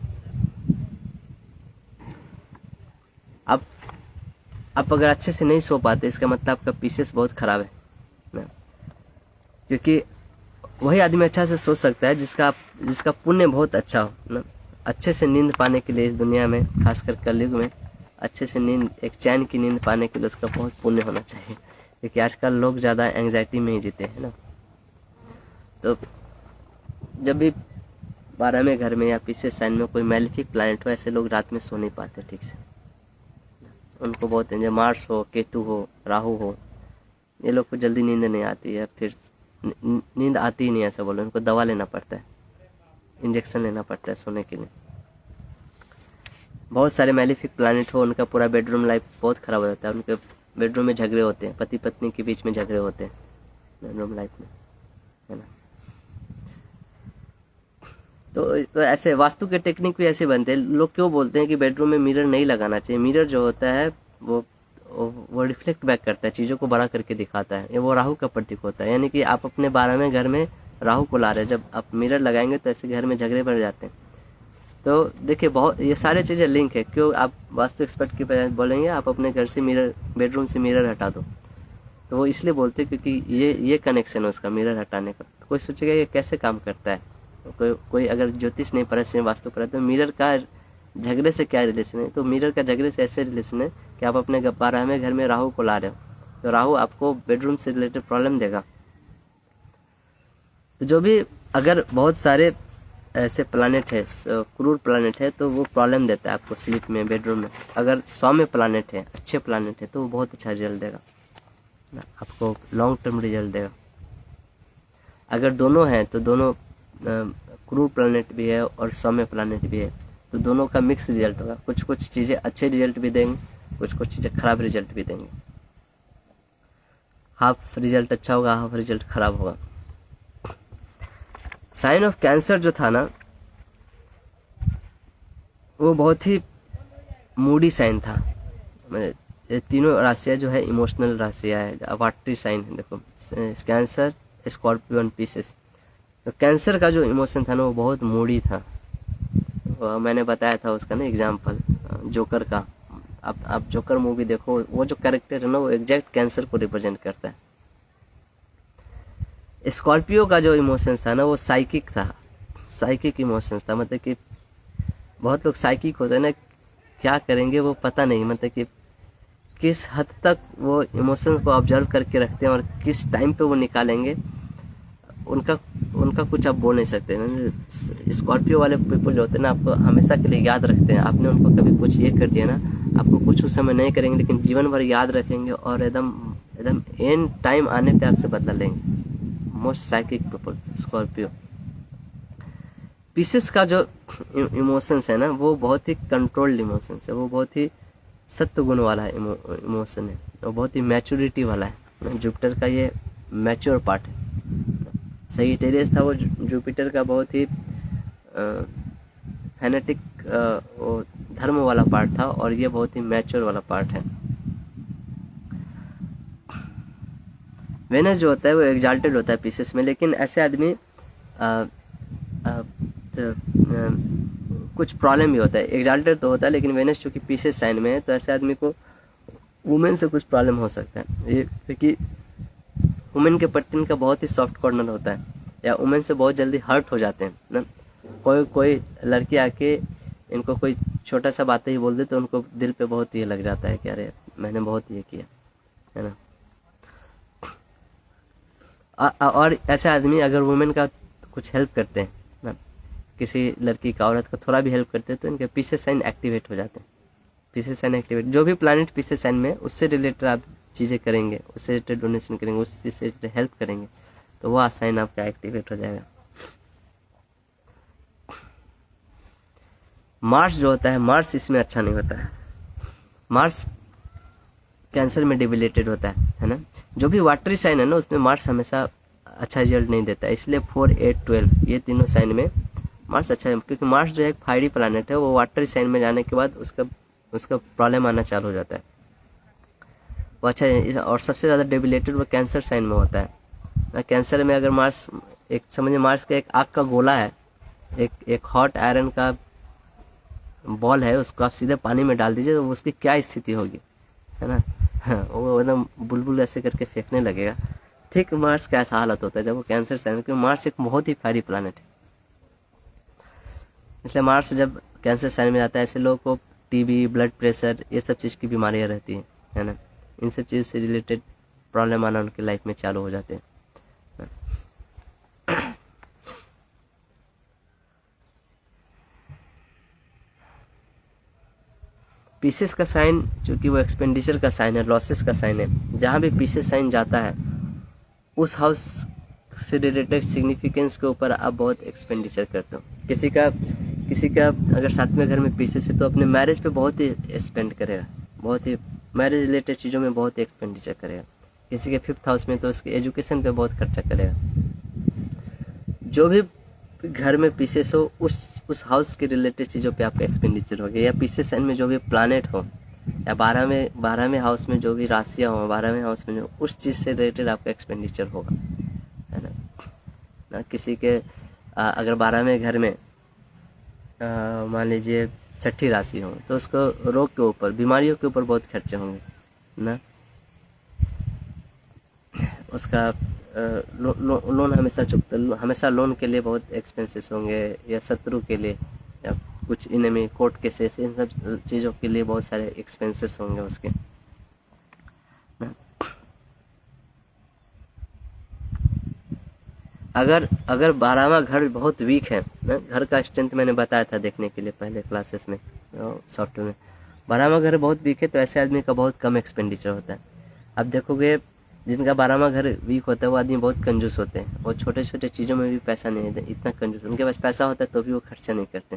आप अगर अच्छे से नहीं सो पाते, इसका मतलब आपका पीसेस बहुत खराब है ना, क्योंकि वही आदमी अच्छा से सो सकता है जिसका पुण्य बहुत अच्छा हो ना। अच्छे से नींद पाने के लिए इस दुनिया में, खासकर कलयुग में, अच्छे से नींद, एक चैन की नींद पाने के लिए उसका बहुत पुण्य होना चाहिए, क्योंकि आजकल लोग ज़्यादा एंग्जाइटी में ही जीते हैं ना। तो जब भी 12वें घर में या पीसेस साइन में कोई मैलिफिक प्लैनेट हो, ऐसे लोग रात में सो नहीं पाते ठीक से। उनको बहुत जब मार्स हो, केतु हो, राहु हो, ये लोग को जल्दी नींद नहीं आती है, फिर नींद आती ही नहीं, ऐसा बोलो, उनको दवा लेना पड़ता है, इंजेक्शन लेना पड़ता है सोने के लिए। बहुत सारे मैलिफिक प्लैनेट हो, उनका पूरा बेडरूम लाइफ बहुत ख़राब हो जाता है। उनके बेडरूम में झगड़े होते हैं, पति पत्नी के बीच में झगड़े होते हैं बेडरूम लाइफ में, है ना। तो ऐसे वास्तु के टेक्निक भी ऐसे बनते हैं। लोग क्यों बोलते हैं कि बेडरूम में मिरर नहीं लगाना चाहिए। मिरर जो होता है वो रिफ्लेक्ट बैक करता है, चीज़ों को बड़ा करके दिखाता है। ये वो राहु का प्रतीक होता है, यानी कि आप अपने 12वें घर में राहु को ला रहे हैं। जब आप मिरर लगाएंगे तो ऐसे घर में झगड़े बढ़ जाते हैं। तो देखिए, बहुत ये सारे चीज़ें लिंक है। क्यों आप वास्तु एक्सपर्ट की बजाय बोलेंगे आप अपने घर से बेडरूम से मिरर हटा दो, तो वो इसलिए बोलते हैं क्योंकि ये कनेक्शन है उसका, मिरर हटाने का। तो कोई सोचेगा ये कैसे काम करता है, कोई अगर ज्योतिष नहीं पढ़े, वास्तु पढ़े, तो मिरर का झगड़े से क्या रिलेशन है। तो मिरर का झगड़े से ऐसे रिलेशन है कि आप अपने 12वें घर में राहु को ला रहे हो, तो राहु आपको बेडरूम से रिलेटेड प्रॉब्लम देगा। तो जो भी, अगर बहुत सारे ऐसे प्लानेट है, क्रूर प्लानेट है, तो वो प्रॉब्लम देता है आपको स्लीप में, बेडरूम में। अगर 100 में प्लानेट है, अच्छे प्लानेट है, तो वो बहुत अच्छा रिजल्ट देगा, आपको लॉन्ग टर्म रिजल्ट देगा। अगर दोनों हैं तो दोनों क्रूर प्लानेट भी है और 100 में प्लानेट भी है, तो दोनों का मिक्स रिजल्ट होगा। कुछ कुछ चीज़ें अच्छे रिजल्ट भी देंगे, कुछ कुछ चीज़ें खराब रिजल्ट भी देंगे। हाफ रिजल्ट अच्छा होगा, हाफ रिजल्ट खराब होगा। साइन ऑफ कैंसर जो था ना, वो बहुत ही मूडी साइन था। ये तीनों राशियाँ जो है इमोशनल राशियाँ है, वाटरी साइन है। देखो कैंसर, स्कॉर्पियो एंड पिसेस। तो कैंसर का जो इमोशन था ना वो बहुत मूडी था। मैंने बताया था उसका ना एग्जाम्पल जोकर का। आप जोकर मूवी देखो, वो जो कैरेक्टर है ना वो एग्जैक्ट कैंसर को रिप्रेजेंट करता है। स्कॉर्पियो का जो इमोशंस था ना वो साइकिक था, साइकिक इमोशंस था। मतलब कि बहुत लोग साइकिक होते हैं ना, क्या करेंगे वो पता नहीं, मतलब कि किस हद तक वो इमोशंस को ऑब्जर्व करके रखते हैं और किस टाइम पे वो निकालेंगे, उनका उनका कुछ आप बोल नहीं सकते। स्कॉर्पियो वाले पीपल जो होते हैं ना, आपको हमेशा के लिए याद रखते हैं। आपने उनको कभी कुछ ये कर दिया ना, आपको कुछ उस समय नहीं करेंगे लेकिन जीवन भर याद रखेंगे और एकदम एकदम एंड टाइम आने पे आपसे बदला लेंगे। Most psychic people Scorpio. Pieces का जो इमोशंस है ना वो बहुत ही कंट्रोल्ड इमोशंस है, वो बहुत ही सत्य गुण वाला इमोशन है, वो बहुत ही मैच्योरिटी वाला है। जुपिटर का ये मैच्योर पार्ट है। सजिटेरियस था वो जुपिटर का बहुत ही फैनेटिक वो धर्म वाला पार्ट था, और ये बहुत ही मैच्योर वाला पार्ट है। वेनस जो होता है वो एग्जाल्टेड होता है पीसेस में, लेकिन ऐसे आदमी कुछ प्रॉब्लम भी होता है। एग्जाल्टेड तो होता है लेकिन वेनस चूंकि पीसेस साइन में है तो ऐसे आदमी को वुमेन से कुछ प्रॉब्लम हो सकता है, ये क्योंकि वुमेन के प्रति इनका बहुत ही सॉफ्ट कॉर्नर होता है, या वुमेन से बहुत जल्दी हर्ट हो जाते हैं ना। कोई कोई लड़की आके इनको कोई छोटा सा बात ही बोल दे तो उनको दिल पे बहुत ये लग जाता है कि अरे मैंने बहुत ये किया, है ना। और ऐसे आदमी अगर वुमेन का कुछ हेल्प करते हैं ना, किसी लड़की का औरत का थोड़ा भी हेल्प करते हैं तो इनके पीछे साइन एक्टिवेट हो जाते हैं। पीछे साइन एक्टिवेट, जो भी प्लानिट पीछे साइन में उससे रिलेटेड आप चीज़ें करेंगे, उससे रिलेटेड डोनेशन करेंगे, उस चीज़ से रिलेटेड हेल्प करेंगे तो वह साइन आपका एक्टिवेट हो जाएगा। मार्स जो होता है, मार्स इसमें अच्छा नहीं होता है। मार्स कैंसर में डिबिलेटेड होता है ना। जो भी वाटरी साइन है ना उसमें मार्स हमेशा अच्छा रिजल्ट नहीं देता है, इसलिए 4, 8, 12 ये तीनों साइन में मार्स अच्छा है, क्योंकि मार्स जो है एक फायरी प्लानट है, वो वाटरी साइन में जाने के बाद उसका प्रॉब्लम आना चालू हो जाता है। वो अच्छा है, और सबसे ज़्यादा डिबिलेटेड वो कैंसर साइन में होता है ना। कैंसर में अगर मार्स एक समझिए मार्स का एक आग का गोला है, एक हॉट आयरन का बॉल है, उसको आप सीधे पानी में डाल दीजिए तो उसकी क्या स्थिति होगी, है ना। वो एकदम बुलबुल ऐसे करके फेंकने लगेगा। ठीक मार्स का ऐसा हालत होता है जब वो कैंसर साइन, क्योंकि मार्स एक बहुत ही फायरी प्लानट है, इसलिए मार्स जब कैंसर साइन में जाता है ऐसे लोगों को टीबी, ब्लड प्रेशर, ये सब चीज़ की बीमारियाँ रहती हैं, है ना। इन सब चीज़ से रिलेटेड प्रॉब्लम आना उनकी लाइफ में चालू हो जाते हैं। पीसेस का साइन चूंकि वो एक्सपेंडिचर का साइन है, लॉसेस का साइन है, जहाँ भी पीसेस साइन जाता है उस हाउस से रिलेटेड सिग्निफिकेंस के ऊपर आप बहुत एक्सपेंडिचर करते हो। किसी का अगर सातवें घर में पीसेस है तो अपने मैरिज पे बहुत ही स्पेंड करेगा, बहुत ही मैरिज रिलेटेड चीज़ों में बहुत ही एक्सपेंडिचर करेगा। किसी के 5th हाउस में तो उसके एजुकेशन पे बहुत खर्चा करेगा। जो भी घर में पीसेस हो उस हाउस के रिलेटेड चीज़ों पे आपका एक्सपेंडिचर हो गया, या पीसेस साइन में जो भी प्लानेट हो, या 12वें हाउस में जो भी राशियाँ हो, 12वें हाउस में जो उस चीज़ से रिलेटेड आपका एक्सपेंडिचर होगा, है ना। किसी के अगर 12वें घर में मान लीजिए 6ठी राशि हो तो उसको रोग के ऊपर, बीमारियों के ऊपर बहुत खर्चे होंगे ना। उसका लोन हमेशा चुकता, हमेशा लोन के लिए बहुत एक्सपेंसेस होंगे, या शत्रु के लिए, या कुछ इनमें कोर्ट केसेस, इन सब चीज़ों के लिए बहुत सारे एक्सपेंसेस होंगे उसके। अगर 12वां घर बहुत वीक है ना, घर का स्ट्रेंथ मैंने बताया था देखने के लिए पहले क्लासेस में सॉफ्टवेयर में, 12वां घर बहुत वीक है तो ऐसे आदमी का बहुत कम एक्सपेंडिचर होता है। अब देखोगे जिनका 12वां घर वीक होता है वो आदमी बहुत कंजूस होते हैं, और छोटे छोटे चीज़ों में भी पैसा नहीं देते, इतना कंजूस, उनके पास पैसा होता है तो भी वो खर्चा नहीं करते।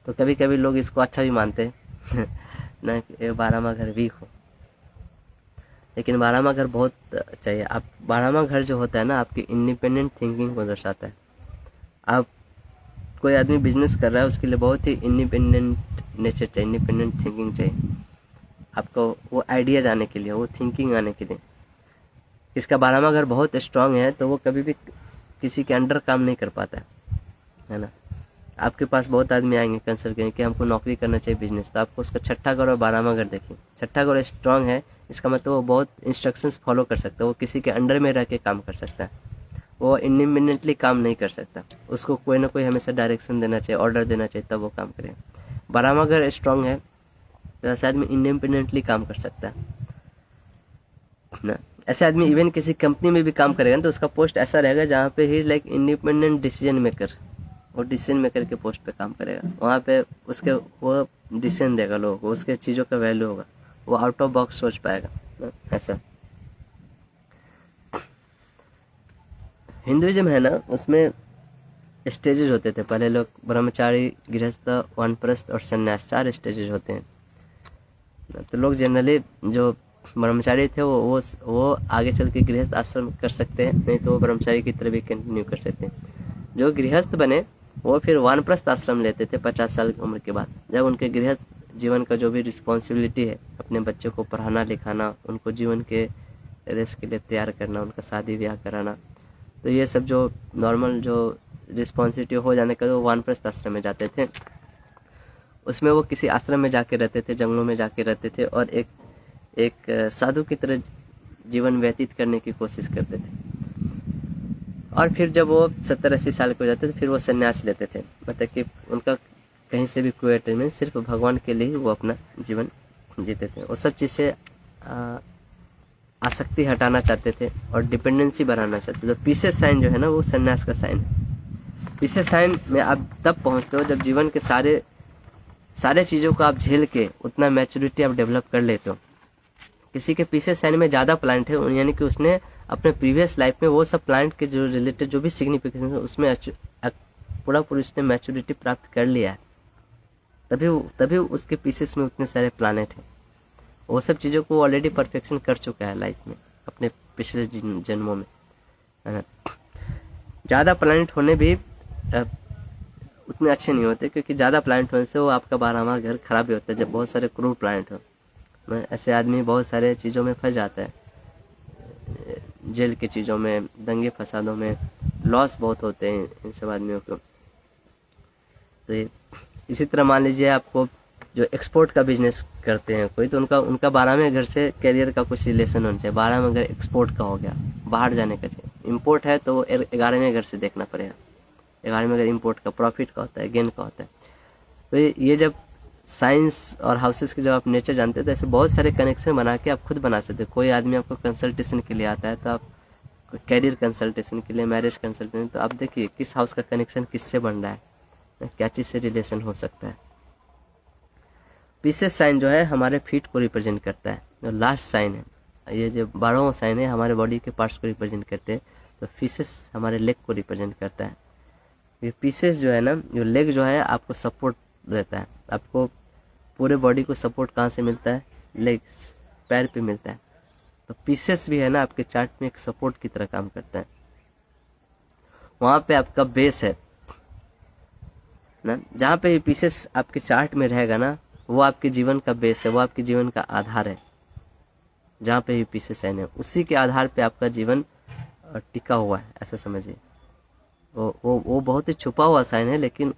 तो कभी कभी लोग इसको अच्छा भी मानते हैं ना कि ये 12वां घर वीक हो, लेकिन 12वां घर बहुत चाहिए। आप 12वां घर जो होता है ना, आपकी इंडिपेंडेंट थिंकिंग को दर्शाता है। आप कोई आदमी बिजनेस कर रहा है, उसके लिए बहुत ही इंडिपेंडेंट नेचर चाहिए, इंडिपेंडेंट थिंकिंग चाहिए आपको, वो आइडियाज आने के लिए, वो थिंकिंग आने के लिए। इसका 12वां घर बहुत स्ट्रांग है तो वो कभी भी किसी के अंडर काम नहीं कर पाता है ना। आपके पास बहुत आदमी आएंगे कंसल्ट करेंगे कि हमको नौकरी करना चाहिए, बिजनेस, तो आपको उसका छठा घर और 12वां घर देखिए। छठा घर स्ट्रांग है, इसका मतलब वो बहुत इंस्ट्रक्शंस फॉलो कर सकता है, वो किसी के अंडर में रह के काम कर सकता है, वो इंडिपेंडेंटली काम नहीं कर सकता, उसको कोई ना कोई हमेशा डायरेक्शन देना चाहिए, ऑर्डर देना चाहिए, तब वो काम करेगा। 12वां घर स्ट्रांग है तो ऐसा आदमी इंडिपेंडेंटली काम कर सकता है ना। ऐसे आदमी इवन किसी कंपनी में भी काम करेगा तो उसका पोस्ट ऐसा रहेगा जहाँ पे ही लाइक इंडिपेंडेंट डिसीजन मेकर, वो डिसीजन मेकर के पोस्ट पे काम करेगा। वहाँ पे उसके वो डिसीजन देगा लोगों को, उसके चीज़ों का वैल्यू होगा, वो आउट ऑफ बॉक्स सोच पाएगा ना। ऐसा हिंदुइज्म है ना, उसमें स्टेजेस होते थे पहले। लोग ब्रह्मचारी, गृहस्थ, वानप्रस्थ और सन्यास, 4 स्टेजेस होते हैं। तो लोग जनरली जो ब्रह्मचारी थे वो आगे चल के गृहस्थ आश्रम कर सकते हैं, नहीं तो वो ब्रह्मचारी की तरह भी कंटिन्यू कर सकते हैं। जो गृहस्थ बने वो फिर वानप्रस्थ आश्रम लेते थे 50 साल की उम्र के बाद, जब उनके गृहस्थ जीवन का जो भी रिस्पॉन्सिबिलिटी है, अपने बच्चों को पढ़ाना लिखाना, उनको जीवन के रेस के लिए तैयार करना, उनका शादी ब्याह कराना, तो ये सब जो नॉर्मल जो रिस्पॉन्सिबिलिटी हो जाने का, वो वानप्रस्थ आश्रम में जाते थे। उसमें वो किसी आश्रम में जाके रहते थे, जंगलों में जाके रहते थे और एक साधु की तरह जीवन व्यतीत करने की कोशिश करते थे। और फिर जब वो 70-80 साल के हो जाते थे, फिर वो संन्यास लेते थे, मतलब कि उनका कहीं से भी कोई अटैचमेंट, सिर्फ भगवान के लिए वो अपना जीवन जीते थे। वो सब चीज़ से आसक्ति हटाना चाहते थे और डिपेंडेंसी बढ़ाना चाहते थे। तो पीसेस साइन जो है ना, वो संन्यास का साइन है। पीसेस साइन में आप तब पहुंचते हो जब जीवन के सारे चीज़ों को आप झेल के उतना मैच्योरिटी आप डेवलप कर लेते हो। किसी के पीसेस साइन में ज़्यादा प्लांट है, यानी कि उसने अपने प्रीवियस लाइफ में वो सब प्लांट के जो रिलेटेड जो भी सिग्निफिकेशन है उसमें पूरा उसने मैच्योरिटी प्राप्त कर लिया है, तभी उसके पीसेस में उतने सारे प्लानट हैं। वो सब चीज़ों को ऑलरेडी परफेक्शन कर चुका है लाइफ में, अपने पिछले जन्मों में, है ना। ज़्यादा प्लानट होने भी उतने अच्छे नहीं होते, क्योंकि ज़्यादा प्लानट होने से वो आपका 12वां घर खराब भी होता है। जब बहुत सारे क्रूर प्लानट हो, ऐसे आदमी बहुत सारे चीज़ों में फंस जाता है, जेल की चीज़ों में, दंगे फसादों में, लॉस बहुत होते हैं इन सब आदमियों को। तो इसी तरह मान लीजिए आपको जो एक्सपोर्ट का बिजनेस करते हैं कोई, तो उनका 12वें घर से कैरियर का कुछ रिलेशन होना चाहिए। 12वां घर एक्सपोर्ट का हो गया, बाहर जाने का चाहिए। इम्पोर्ट है तो वो 11वें घर से देखना पड़ेगा। 11वें घर इम्पोर्ट का, प्रॉफिट का होता है, गेन का होता है। तो ये जब साइंस और हाउसेस के जब आप नेचर जानते हैं तो ऐसे बहुत सारे कनेक्शन बना के आप खुद बना सकते हैं। कोई आदमी आपको कंसल्टेशन के लिए आता है तो आप कैरियर कंसल्टेशन के लिए, मैरिज कंसल्टेशन, तो आप देखिए किस हाउस का कनेक्शन किससे बन रहा है, क्या चीज़ से रिलेशन हो सकता है। पीसेस साइन जो है हमारे फीट को रिप्रेजेंट करता है, जो लास्ट साइन है। ये जो 12वां साइन है हमारे बॉडी के पार्ट्स को रिप्रेजेंट करते हैं, तो पीसेस हमारे लेग को रिप्रेजेंट करता है। ये पीसेस जो है ना, जो लेग जो है आपको सपोर्ट देता है। आपको पूरे बॉडी को सपोर्ट कहाँ से मिलता है? लेग्स, पैर पे मिलता है। तो पीसेस भी है ना आपके चार्ट में एक सपोर्ट की तरह काम करता है। वहाँ पे आपका बेस है ना, जहाँ पे पीसेस आपके चार्ट में रहेगा ना, वो आपके जीवन का बेस है, वो आपके जीवन का आधार है। जहाँ पे भी पीसेस है उसी के आधार पे आपका जीवन टिका हुआ है, ऐसा समझिए। वो बहुत ही छुपा हुआ साइन है, लेकिन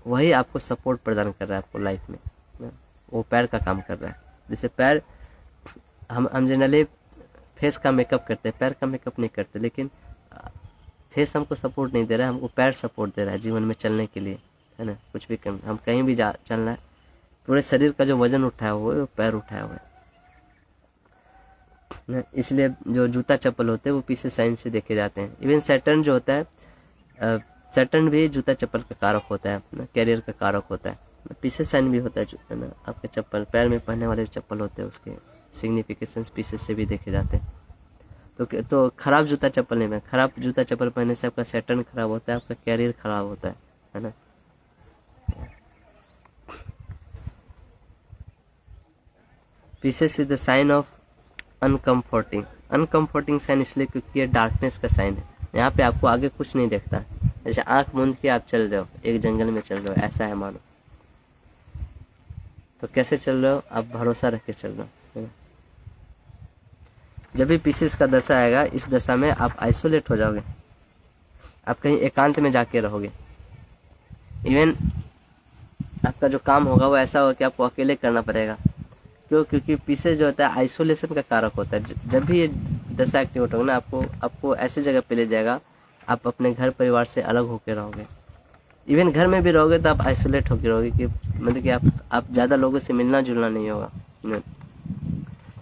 वही आपको सपोर्ट प्रदान कर रहा है आपको लाइफ में ना। वो पैर का काम कर रहा है। जैसे पैर, हम जनरली फेस का मेकअप करते हैं, पैर का मेकअप नहीं करते, लेकिन फेस हमको सपोर्ट नहीं दे रहा है, हमको पैर सपोर्ट दे रहा है जीवन में चलने के लिए, है ना। कुछ भी हम कहीं भी चलना है, पूरे शरीर का जो वजन उठाया हुआ है वो पैर उठाया हुआ है। इसलिए जो जूता चप्पल होते हैं वो पीछे साइन से देखे जाते हैं। इवन सैटर्न जो होता है, सैटर्न भी जूता चप्पल का कारक होता है, अपना कैरियर का कारक होता है। पीछे साइन भी होता है ना, आपके चप्पल, पैर में पहनने वाले चप्पल होते हैं, उसके सिग्निफिकेशंस पीसेस से भी देखे जाते हैं। तो खराब जूता चप्पल नहीं, खराब जूता चप्पल पहनने से आपका सैटर्न खराब होता है, आपका कैरियर खराब होता है ना। Pieces is the sign of uncomforting. Uncomforting sign इसलिए क्योंकि ये डार्कनेस का साइन है। यहाँ पे आपको आगे कुछ नहीं दिखता, जैसे आंख मूंद के आप चल रहे हो, एक जंगल में चल रहे हो, ऐसा है मानो। तो कैसे चल रहे हो? आप भरोसा रख के चल रहे हो। जब भी पीसेस का दशा आएगा, इस दशा में आप आइसोलेट हो जाओगे, आप कहीं एकांत में जाके रहोगे। इवन आपका जो काम होगा वो ऐसा होगा कि आपको अकेले करना पड़ेगा। क्यों? क्योंकि पीसेस जो होता है आइसोलेशन का कारक होता है। जब भी ये दशा एक्टिवेट होगा ना, आपको ऐसी जगह पे ले जाएगा, आप अपने घर परिवार से अलग होकर रहोगे। इवन घर में भी रहोगे तो आप आइसोलेट होकर रहोगे, कि मतलब कि आप ज़्यादा लोगों से मिलना जुलना नहीं होगा।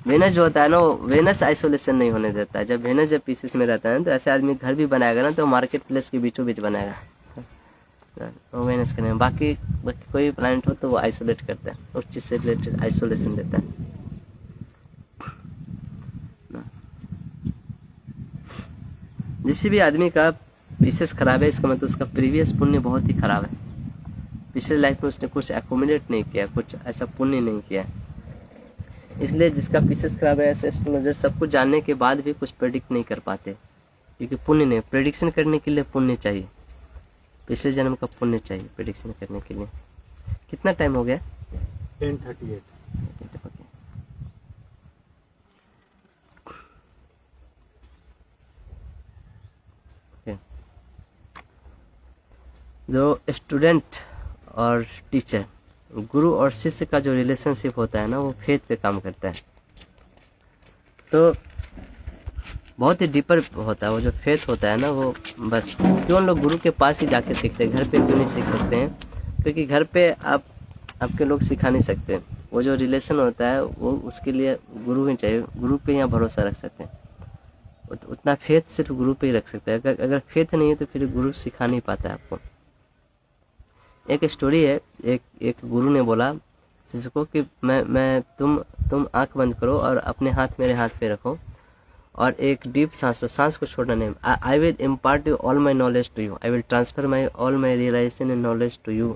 वेनस जो होता है ना, वो वेनस आइसोलेशन नहीं होने देता है। जब वेनस जब पीसेस में रहता है तो ऐसे आदमी घर भी बनाएगा ना, तो मार्केट प्लेस के बीचों बीच बनाएगा, वो वेनस का नहीं। बाकी कोई भी प्लैनेट हो तो वो आइसोलेट करता है, उस चीज़ से रिलेटेड आइसोलेशन देता है। जिस भी आदमी का पीसेस खराब है, इसका मतलब उसका प्रीवियस पुण्य बहुत ही खराब है। पिछले लाइफ में उसने कुछ एक्यूमुलेट नहीं किया, कुछ ऐसा पुण्य नहीं किया। इसलिए जिसका पीसेस खराब है, ऐसे एस्ट्रोलॉजर सब कुछ जानने के बाद भी कुछ प्रेडिक्ट नहीं कर पाते, क्योंकि पुण्य नहीं। प्रेडिक्शन करने के लिए पुण्य चाहिए, पिछले जन्म का पुण्य चाहिए प्रेडिक्शन करने के लिए। कितना टाइम हो गया? 10:38। जो स्टूडेंट और टीचर, गुरु और शिष्य का जो रिलेशनशिप होता है ना, वो फेथ पे काम करता है। तो बहुत ही डीपर होता है वो जो फेथ होता है ना, वो बस क्यों हम लोग गुरु के पास ही जाके सीखते हैं, घर पे क्यों नहीं सीख सकते हैं? क्योंकि घर पे आपके लोग सिखा नहीं सकते। वो जो रिलेशन होता है वो उसके लिए गुरु ही चाहिए, गुरु पे यहाँ भरोसा रख सकते हैं। उतना फेथ सिर्फ गुरु पे ही रख सकते हैं। अगर फेथ नहीं है तो फिर गुरु सिखा नहीं पाता है आपको। एक स्टोरी है, एक गुरु ने बोला जिसको कि मैं तुम आंख बंद करो और अपने हाथ मेरे हाथ पे रखो और एक डीप सांस लो, सांस को छोड़ना नहीं। I will impart you all my knowledge to you, I will transfer my all my realization and knowledge to you,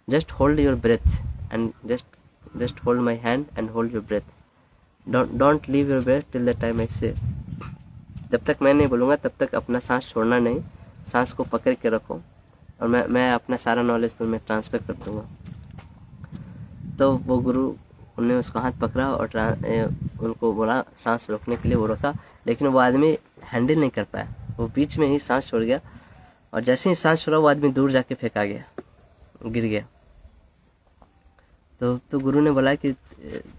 just hold your breath and just hold my hand and hold your breath, don't leave your breath till the time I say. जब तक मैं नहीं बोलूँगा तब तक अपना सांस छोड़ना नहीं, सांस को पकड़ के रखो और मैं अपना सारा नॉलेज तुम्हें ट्रांसफ़र कर दूँगा। तो वो गुरु, उन्होंने उसको हाथ पकड़ा और उनको बोला सांस रोकने के लिए, वो रोका, लेकिन वो आदमी हैंडल नहीं कर पाया, वो बीच में ही सांस छोड़ गया और जैसे ही सांस छोड़ा वो आदमी दूर जाके फेंका गया, गिर गया। तो गुरु ने बोला कि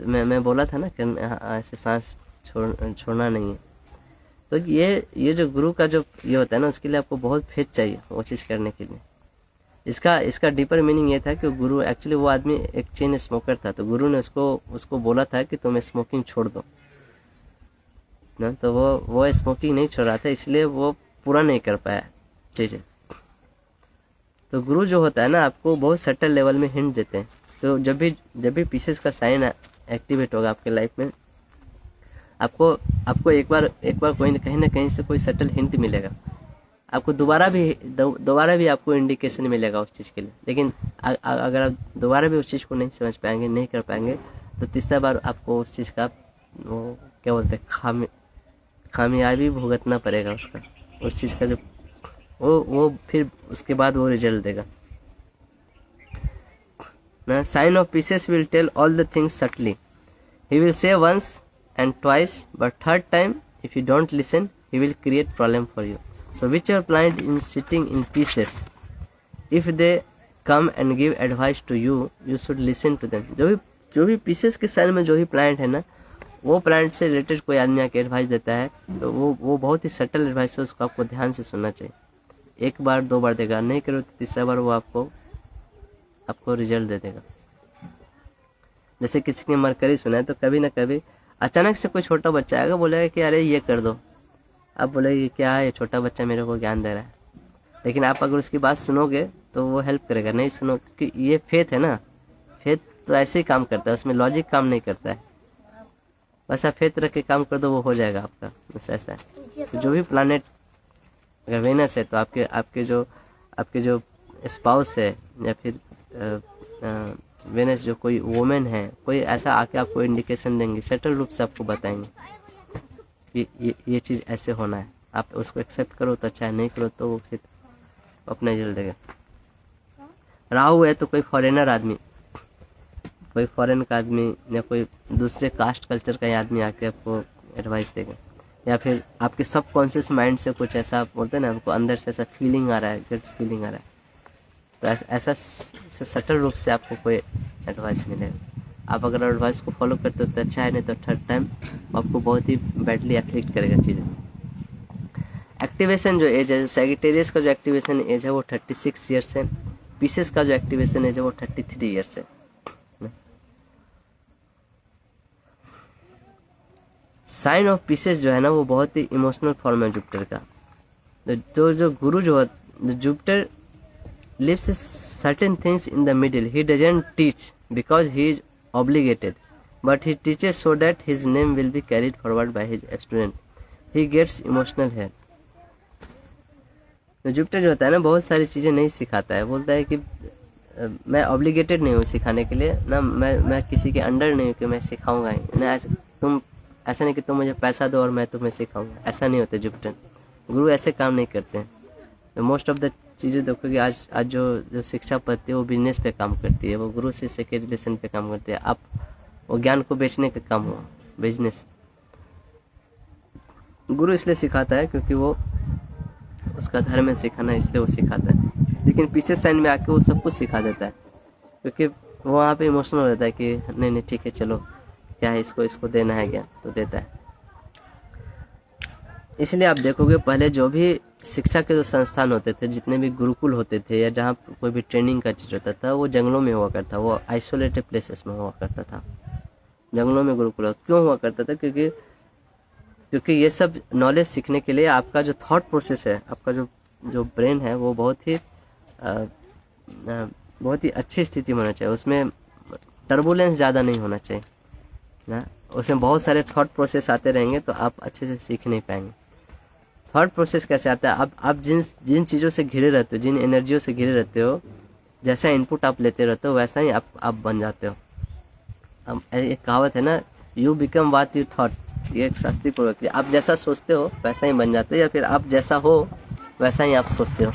मैं बोला था ना कि ऐसे सांस छोड़ना नहीं है। तो ये जो गुरु का जो ये होता है ना, उसके लिए आपको बहुत फेथ चाहिए वो चीज़ करने के लिए। इसका डीपर मीनिंग ये था कि गुरु एक्चुअली, वो आदमी एक चेन स्मोकर था, तो गुरु ने उसको बोला था कि तुम स्मोकिंग छोड़ दो ना, तो वो स्मोकिंग नहीं छोड़ रहा था, इसलिए वो पूरा नहीं कर पाया चीज़ें। तो गुरु जो होता है ना, आपको बहुत सटल लेवल में हिंट देते हैं। तो जब भी पीसेस का साइन एक्टिवेट होगा आपके लाइफ में, आपको एक बार कहीं ना कहीं से कोई सटल हिंट मिलेगा, आपको दोबारा भी आपको इंडिकेशन मिलेगा उस चीज़ के लिए। लेकिन अगर आप दोबारा भी उस चीज़ को नहीं समझ पाएंगे, नहीं कर पाएंगे, तो तीसरा बार आपको उस चीज़ का वो क्या बोलते हैं, खामियाबी भुगतना पड़ेगा उसका, उस चीज़ का जो वो फिर उसके बाद वो रिजल्ट देगा ना। Sign of pieces will tell all the things subtly, he will say once and twice, but third time if you don't listen he will create problem for you. So whichever planet is sitting in pieces, if they come and give advice to you, you should listen to them. जो भी pieces के sign में जो भी planet है ना, वो planet से रिलेटेड कोई आदमी आके एडवाइस देता है तो वो बहुत ही सटल एडवाइस है, उसको आपको ध्यान से सुनना चाहिए। एक बार दो बार देगा, नहीं करो तो तीसरा बार वो आपको रिजल्ट दे देगा। जैसे किसी ने मरकरी सुना है, तो कभी ना कभी अचानक से कोई छोटा बच्चा आएगा, बोलेगा कि अरे ये कर दो, आप बोलेगे क्या है, ये छोटा बच्चा मेरे को ज्ञान दे रहा है। लेकिन आप अगर उसकी बात सुनोगे तो वो हेल्प करेगा, नहीं सुनो क्योंकि ये फेथ है ना, फेथ तो ऐसे ही काम करता है, उसमें लॉजिक काम नहीं करता है। बस आप फेथ रख के काम कर दो, वो हो जाएगा आपका, बस ऐसा है। तो जो भी प्लानेट अगर वेनस है, तो आपके जो स्पाउस है या फिर वेनस जो कोई वोमेन है, कोई ऐसा आके आपको इंडिकेशन देंगे, सटल रूप से आपको बताएंगे कि ये चीज़ ऐसे होना है, आप उसको एक्सेप्ट करो तो अच्छा है, नहीं करो तो वो फिर अपना जल देगा। राहु है तो कोई फॉरेनर आदमी, कोई फॉरेन का आदमी या कोई दूसरे कास्ट कल्चर का आदमी आके आपको एडवाइस देगा, या फिर आपके सबकॉन्शियस माइंड से कुछ ऐसा बोलते हैं ना, आपको अंदर से ऐसा फीलिंग आ रहा है, गट फीलिंग आ रहा है, तो ऐसा सटल रूप से आपको कोई एडवाइस मिलेगा। आप अगर एडवाइस को फॉलो करते हो तो अच्छा है, नहीं तो थर्ड टाइम आपको बहुत ही बैडली एफेक्ट करेगा चीज़ें। एक्टिवेशन जो एज है, सैजिटेरियस का जो एक्टिवेशन एज है वो 36 ईयर्स है, पीसेस का जो एक्टिवेशन एज है वो 33 ईयर्स है। साइन ऑफ पीसेस जो है ना वो बहुत ही इमोशनल फॉर्म है जुपिटर का। तो जो गुरु जो Jupiter lives certain things in the middle. He doesn't teach because he is obligated, but he teaches so that his name will be carried forward by his student. He gets emotional here. तो Jupiter जो होता है ना बहुत सारी चीज़ें नहीं सिखाता है, बोलता है कि मैं ऑब्लिगेटेड नहीं हूँ सिखाने के लिए ना, मैं किसी के अंडर नहीं हूँ कि मैं सिखाऊंगा ही ना, तुम ऐसा नहीं कि तुम मुझे पैसा दो और मैं तुम्हें सिखाऊंगा, ऐसा नहीं होता जुपिटर। गुरु ऐसे काम नहीं करते हैं। तो मोस्ट ऑफ द चीज़ें देखो कि आज जो शिक्षा पढ़ती है वो बिजनेस पे काम करती है, वो गुरु शिष्य के रिलेशन पे काम करती है। आप वो ज्ञान को बेचने का काम हुआ बिजनेस। गुरु इसलिए सिखाता है क्योंकि वो उसका धर्म है सिखाना, इसलिए वो सिखाता है, लेकिन पीछे साइन में आके वो सब कुछ सिखा देता है क्योंकि वो वहाँ पे इमोशनल हो जाता है कि नहीं ठीक है चलो क्या है, इसको देना है ज्ञान तो देता है। इसलिए आप देखोगे पहले जो भी शिक्षा के जो संस्थान होते थे, जितने भी गुरुकुल होते थे या जहाँ कोई भी ट्रेनिंग का चीज़ होता था वो जंगलों में हुआ करता, वो आइसोलेटेड प्लेसेस में हुआ करता था। जंगलों में गुरुकुल क्यों हुआ करता था? क्योंकि ये सब नॉलेज सीखने के लिए आपका जो थॉट प्रोसेस है, आपका जो ब्रेन है वो बहुत ही अच्छी स्थिति में होना चाहिए, उसमें टर्बुलेंस ज़्यादा नहीं होना चाहिए ना, उसमें बहुत सारे थॉट प्रोसेस आते रहेंगे तो आप अच्छे से सीख नहीं पाएंगे। थॉट प्रोसेस कैसे आता है? आप जिन चीज़ों से घिरे रहते हो, जिन एनर्जियों से घिरे रहते हो, जैसा इनपुट आप लेते रहते हो वैसा ही आप बन जाते हो। अब एक कहावत है ना, you become what you thought, ये एक शास्त्रीय पूर्वक, आप जैसा सोचते हो वैसा ही बन जाते हो, या फिर आप जैसा हो वैसा ही आप सोचते हो,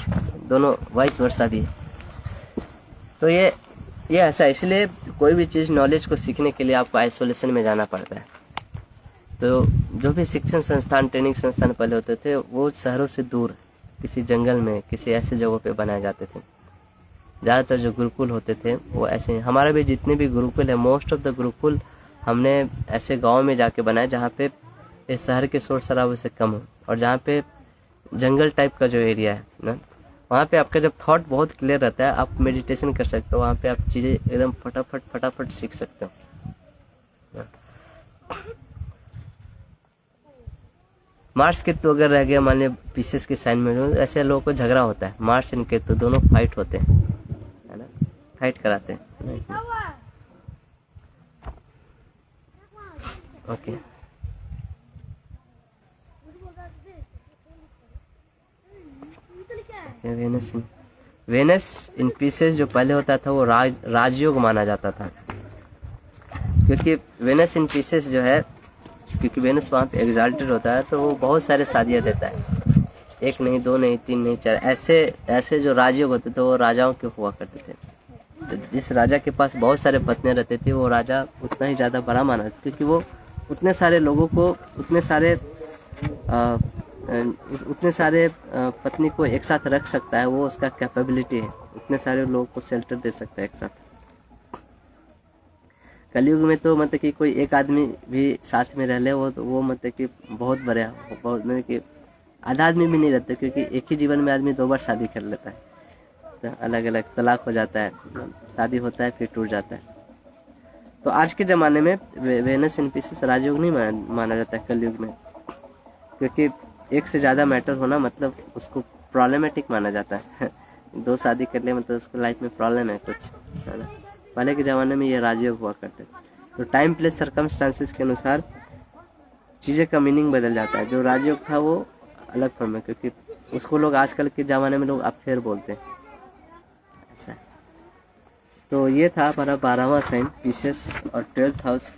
दोनों वाइस वर्सा भी है। तो ये ऐसा, इसलिए कोई भी चीज़ नॉलेज को सीखने के लिए आपको आइसोलेशन में जाना पड़ता है। तो जो भी शिक्षण संस्थान, ट्रेनिंग संस्थान पहले होते थे वो शहरों से दूर किसी जंगल में, किसी ऐसे जगहों पे बनाए जाते थे। ज़्यादातर जो गुरुकुल होते थे वो ऐसे हैं। हमारा भी जितने भी गुरुकुल है, मोस्ट ऑफ द गुरुकुल हमने ऐसे गांव में जाके बनाए जहाँ पे इस शहर के शोर शराबे से कम हो, और जहाँ पे जंगल टाइप का जो एरिया है ना, वहाँ पे आपका जब थॉट बहुत क्लियर रहता है, आप मेडिटेशन कर सकते हो, वहाँ पे आप चीज़ें एकदम फटाफट सीख सकते हो। मार्स केतु अगर रह गया मान लिया पीसेस के साइन में, ऐसे लोगों को झगड़ा होता है, मार्स एंड केतु दोनों फाइट होते हैं, है ना, फाइट कराते हैं। ओके, वेनस इन पीसेस जो पहले होता था वो राजयोग माना जाता था, क्योंकि वेनस इन पीसेस जो है, क्योंकि वेनस वहाँ पे एग्जाल्टेड होता है तो वो बहुत सारे शादियाँ देता है, एक नहीं, दो नहीं, तीन नहीं, चार, ऐसे जो राजयोग होते थे वो राजाओं के हुआ करते थे। तो जिस राजा के पास बहुत सारे पत्नियाँ रहते थे वो राजा उतना ही ज़्यादा बड़ा माना था, क्योंकि वो उतने सारे लोगों को, उतने सारे पत्नी को एक साथ रख सकता है, वो उसका कैपेबिलिटी है, उतने सारे लोगों को शेल्टर दे सकता है एक साथ। कलयुग में तो मतलब कि कोई एक आदमी भी साथ में रह ले वो मतलब कि बहुत बड़ा, बहुत मतलब कि आधा आदमी भी नहीं रहता, क्योंकि एक ही जीवन में आदमी 2 बार शादी कर लेता है, तो अलग अलग तलाक हो जाता है, शादी होता है फिर टूट जाता है। तो आज के ज़माने में वेनस इन पीसेस राजयोग नहीं माना जाता है कलयुग में, क्योंकि एक से ज़्यादा मैटर होना मतलब उसको प्रॉब्लमेटिक माना जाता है। 2 शादी कर ले मतलब उसको लाइफ में प्रॉब्लम है कुछ, है ना। पहले के ज़माने में ये राजयोग हुआ करते, तो टाइम प्लेस सर्कमस्टांसिस के अनुसार चीज़ें का मीनिंग बदल जाता है। जो राजयोग था वो अलग फॉर्म है, क्योंकि उसको लोग आजकल के ज़माने में लोग अफेयर बोलते हैं, ऐसा है। तो ये था हमारा 12वां साइन पीसेस और 12th हाउस।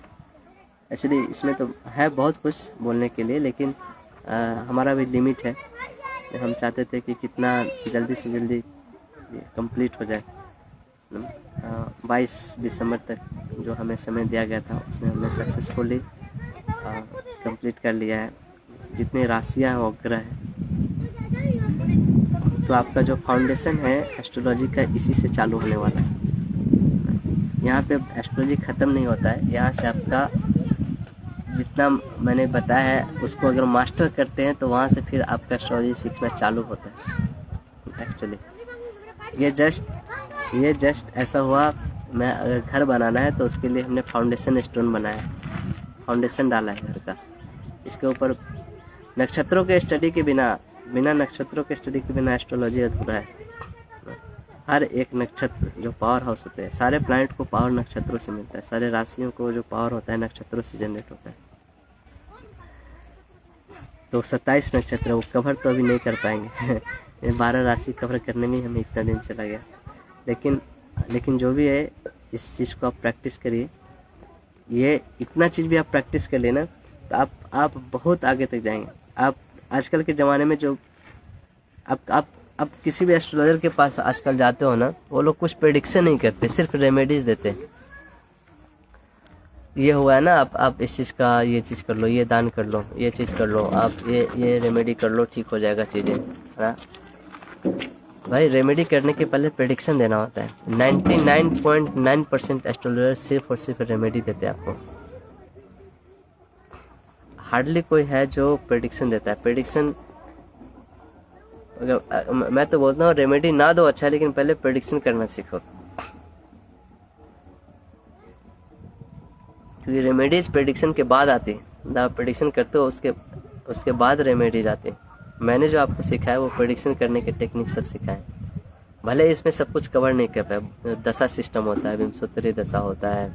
एक्चुअली इसमें तो है बहुत कुछ बोलने के लिए, लेकिन हमारा भी लिमिट है। हम चाहते थे कि कितना जल्दी से जल्दी ये कंप्लीट हो जाए। 22 दिसंबर तक जो हमें समय दिया गया था उसमें हमने सक्सेसफुली कंप्लीट कर लिया है। जितनी राशियाँ हैं वो ग्रह है। तो आपका जो फाउंडेशन है एस्ट्रोलॉजी का इसी से चालू होने वाला है। यहाँ पे एस्ट्रोलॉजी ख़त्म नहीं होता है। यहाँ से आपका जितना मैंने बताया है उसको अगर मास्टर करते हैं तो वहाँ से फिर आपका एस्ट्रोलॉजी सीखना चालू होता है। एक्चुअली ये जस्ट ऐसा हुआ, मैं अगर घर बनाना है तो उसके लिए हमने फाउंडेशन स्टोन बनाया, फाउंडेशन डाला है घर का। इसके ऊपर नक्षत्रों के स्टडी के बिना नक्षत्रों के स्टडी के बिना एस्ट्रोलॉजी अधूरा है। हर एक नक्षत्र जो पावर हाउस होते हैं, सारे प्लैनेट को पावर नक्षत्रों से मिलता है। सारे राशियों को जो पावर होता है नक्षत्रों से जनरेट होता है। तो 27 नक्षत्र वो कवर तो अभी नहीं कर पाएंगे। ये 12 राशि कवर करने में हमें इतना दिन चला गया। लेकिन जो भी है इस चीज़ को आप प्रैक्टिस करिए। ये इतना चीज़ भी आप प्रैक्टिस कर लेना तो आप बहुत आगे तक जाएंगे। आप आजकल के ज़माने में जो आप किसी भी एस्ट्रोलॉजर के पास आजकल जाते हो ना, वो लोग कुछ प्रेडिक्शन नहीं करते, सिर्फ रेमेडीज देते हैं। ये हुआ है ना, आप इस चीज़ का ये चीज़ कर लो, ये दान कर लो, ये चीज़ कर लो, आप ये रेमेडी कर लो, ठीक हो जाएगा चीज़ें, है ना भाई। रेमेडी करने के पहले प्रेडिक्शन देना होता है। 99.9% एस्ट्रोलॉजर सिर्फ और सिर्फ रेमेडी देते हैं आपको। हार्डली कोई है जो प्रेडिक्शन देता है। प्रेडिक्शन अगर मैं तो बोलता हूँ रेमेडी ना दो अच्छा है, लेकिन पहले प्रेडिक्शन करना सीखो। क्योंकि रेमेडीज प्रेडिक्शन के बाद आती है। जब आप प्रेडिक्शन करते हो उसके बाद रेमेडीज आती है। मैंने जो आपको सिखाया वो प्रेडिक्शन करने के टेक्निक सब सिखाए। भले इसमें सब कुछ कवर नहीं कर पाए। दशा सिस्टम होता है, विंशोत्तरी दशा होता है,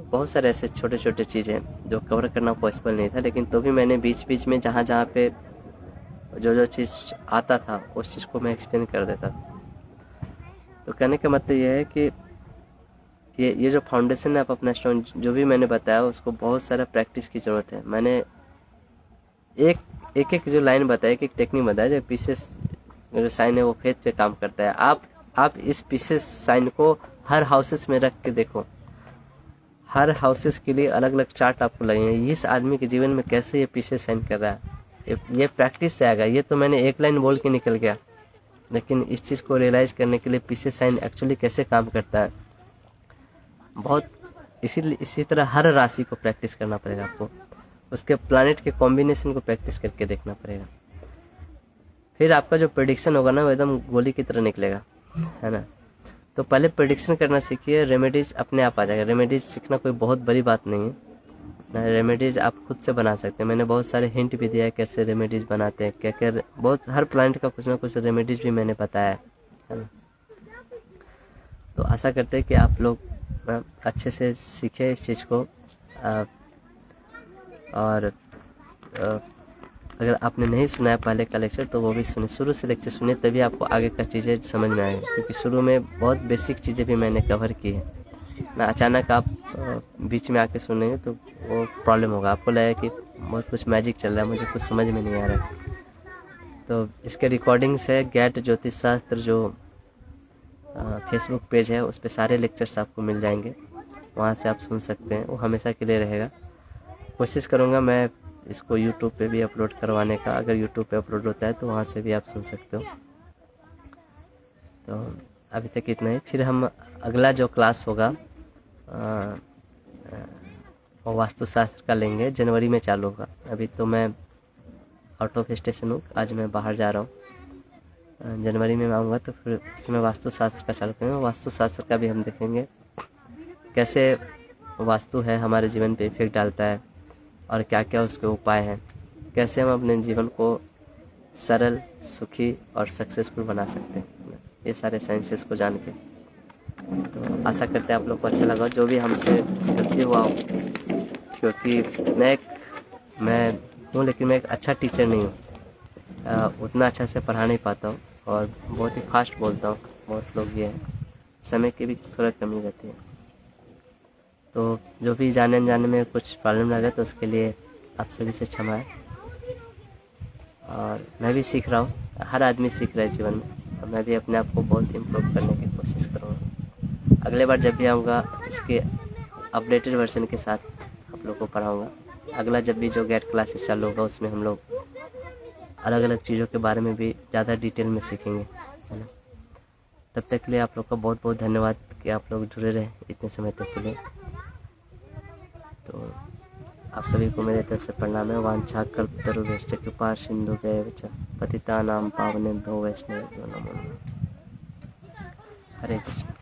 बहुत सारे ऐसे छोटे छोटे चीज़ें जो कवर करना पॉसिबल नहीं था, लेकिन तो भी मैंने बीच बीच में जहाँ जहाँ पे जो चीज़ आता था उस चीज़ को मैं एक्सप्लेन कर देता था। तो कहने का मतलब ये है कि ये जो फाउंडेशन है आप अपना स्टोन जो भी मैंने बताया उसको बहुत सारा प्रैक्टिस की ज़रूरत है। मैंने एक जो लाइन बताया, एक टेक्निक बताया, जो पीसेस जो साइन है वो फेथ पे काम करता है। आप इस पीसेस साइन को हर हाउसेस में रख के देखो। हर हाउसेस के लिए अलग अलग चार्ट आपको लगेंगे। इस आदमी के जीवन में कैसे ये पीसेस साइन कर रहा है, ये प्रैक्टिस से आएगा। ये तो मैंने एक लाइन बोल के निकल गया, लेकिन इस चीज़ को रियलाइज़ करने के लिए पीसेस साइन एक्चुअली कैसे काम करता है बहुत इसी तरह हर राशि को प्रैक्टिस करना पड़ेगा आपको। उसके प्लैनेट के कॉम्बिनेशन को प्रैक्टिस करके देखना पड़ेगा। फिर आपका जो प्रेडिक्शन होगा ना वो एकदम गोली की तरह निकलेगा, है ना। तो पहले प्रेडिक्शन करना सीखिए, रेमेडीज अपने आप आ जाएगा। रेमेडीज सीखना कोई बहुत बड़ी बात नहीं है। रेमेडीज आप खुद से बना सकते हैं। मैंने बहुत सारे हिंट भी दिया है कैसे रेमेडीज बनाते हैं, क्या क्या बहुत हर प्लैनेट का कुछ ना कुछ रेमेडीज भी मैंने बताया है ना। तो आशा करते हैं कि आप लोग अच्छे से सीखें इस चीज़ को। और अगर आपने नहीं सुना है पहले का लेक्चर तो वो भी सुने, शुरू से लेक्चर सुने, तभी आपको आगे का चीज़ें समझ में आएगी। क्योंकि शुरू में बहुत बेसिक चीज़ें भी मैंने कवर की है ना। अचानक आप बीच में आके सुनेंगे तो वो प्रॉब्लम होगा, आपको लगेगा कि बहुत कुछ मैजिक चल रहा है, मुझे कुछ समझ में नहीं आ रहा है। तो इसके रिकॉर्डिंग्स है गैट ज्योतिष शास्त्र जो फेसबुक पेज है उस पर सारे लेक्चर्स आपको मिल जाएंगे, वहाँ से आप सुन सकते हैं। वो हमेशा के लिए रहेगा। कोशिश करूँगा मैं इसको यूट्यूब पे भी अपलोड करवाने का। अगर यूट्यूब पे अपलोड होता है तो वहाँ से भी आप सुन सकते हो। तो अभी तक इतना ही। फिर हम अगला जो क्लास होगा वो वास्तुशास्त्र का लेंगे, जनवरी में चालू होगा। अभी तो मैं आउट ऑफ स्टेशन हूँ, आज मैं बाहर जा रहा हूँ। जनवरी में आऊँगा तो फिर उसमें वास्तुशास्त्र का चालू करेंगे। वास्तुशास्त्र का भी हम देखेंगे कैसे वास्तु है हमारे जीवन पे इफेक्ट डालता है और क्या क्या उसके उपाय हैं, कैसे हम अपने जीवन को सरल, सुखी और सक्सेसफुल बना सकते हैं, ये सारे साइंसेस को जान के। तो आशा करते हैं आप लोग को अच्छा लगा। जो भी हमसे गलती हुआ हो, क्योंकि मैं हूँ लेकिन मैं एक अच्छा टीचर नहीं हूँ, उतना अच्छा से पढ़ा नहीं पाता हूँ और बहुत ही फास्ट बोलता हूँ। बहुत लोग ये समय की भी थोड़ा कमी रहती है। तो जो भी जाने अनजाने में कुछ प्रॉब्लम लगे तो उसके लिए आप सभी से क्षमा है। और मैं भी सीख रहा हूँ, हर आदमी सीख रहा है जीवन में, और मैं भी अपने आप को बहुत इम्प्रूव करने की कोशिश करूँगा। अगले बार जब भी आऊँगा इसके अपडेटेड वर्जन के साथ आप लोग को पढ़ाऊँगा। अगला जब भी जो गेट क्लासेस चालू होगा उसमें हम लोग अलग अलग चीज़ों के बारे में भी ज़्यादा डिटेल में सीखेंगे, है ना। तब तक के लिए आप लोग का बहुत बहुत धन्यवाद कि आप लोग जुड़े रहे इतने समय तक के लिए। तो आप सभी को मेरे तरफ से प्रणाम है। वांछा कल्पतरुभ्यश्च कृपा सिन्धुभ्यैव च पतितानां पावनेभ्यो वैष्णवेभ्यो नमो नमः। हरे कृष्ण।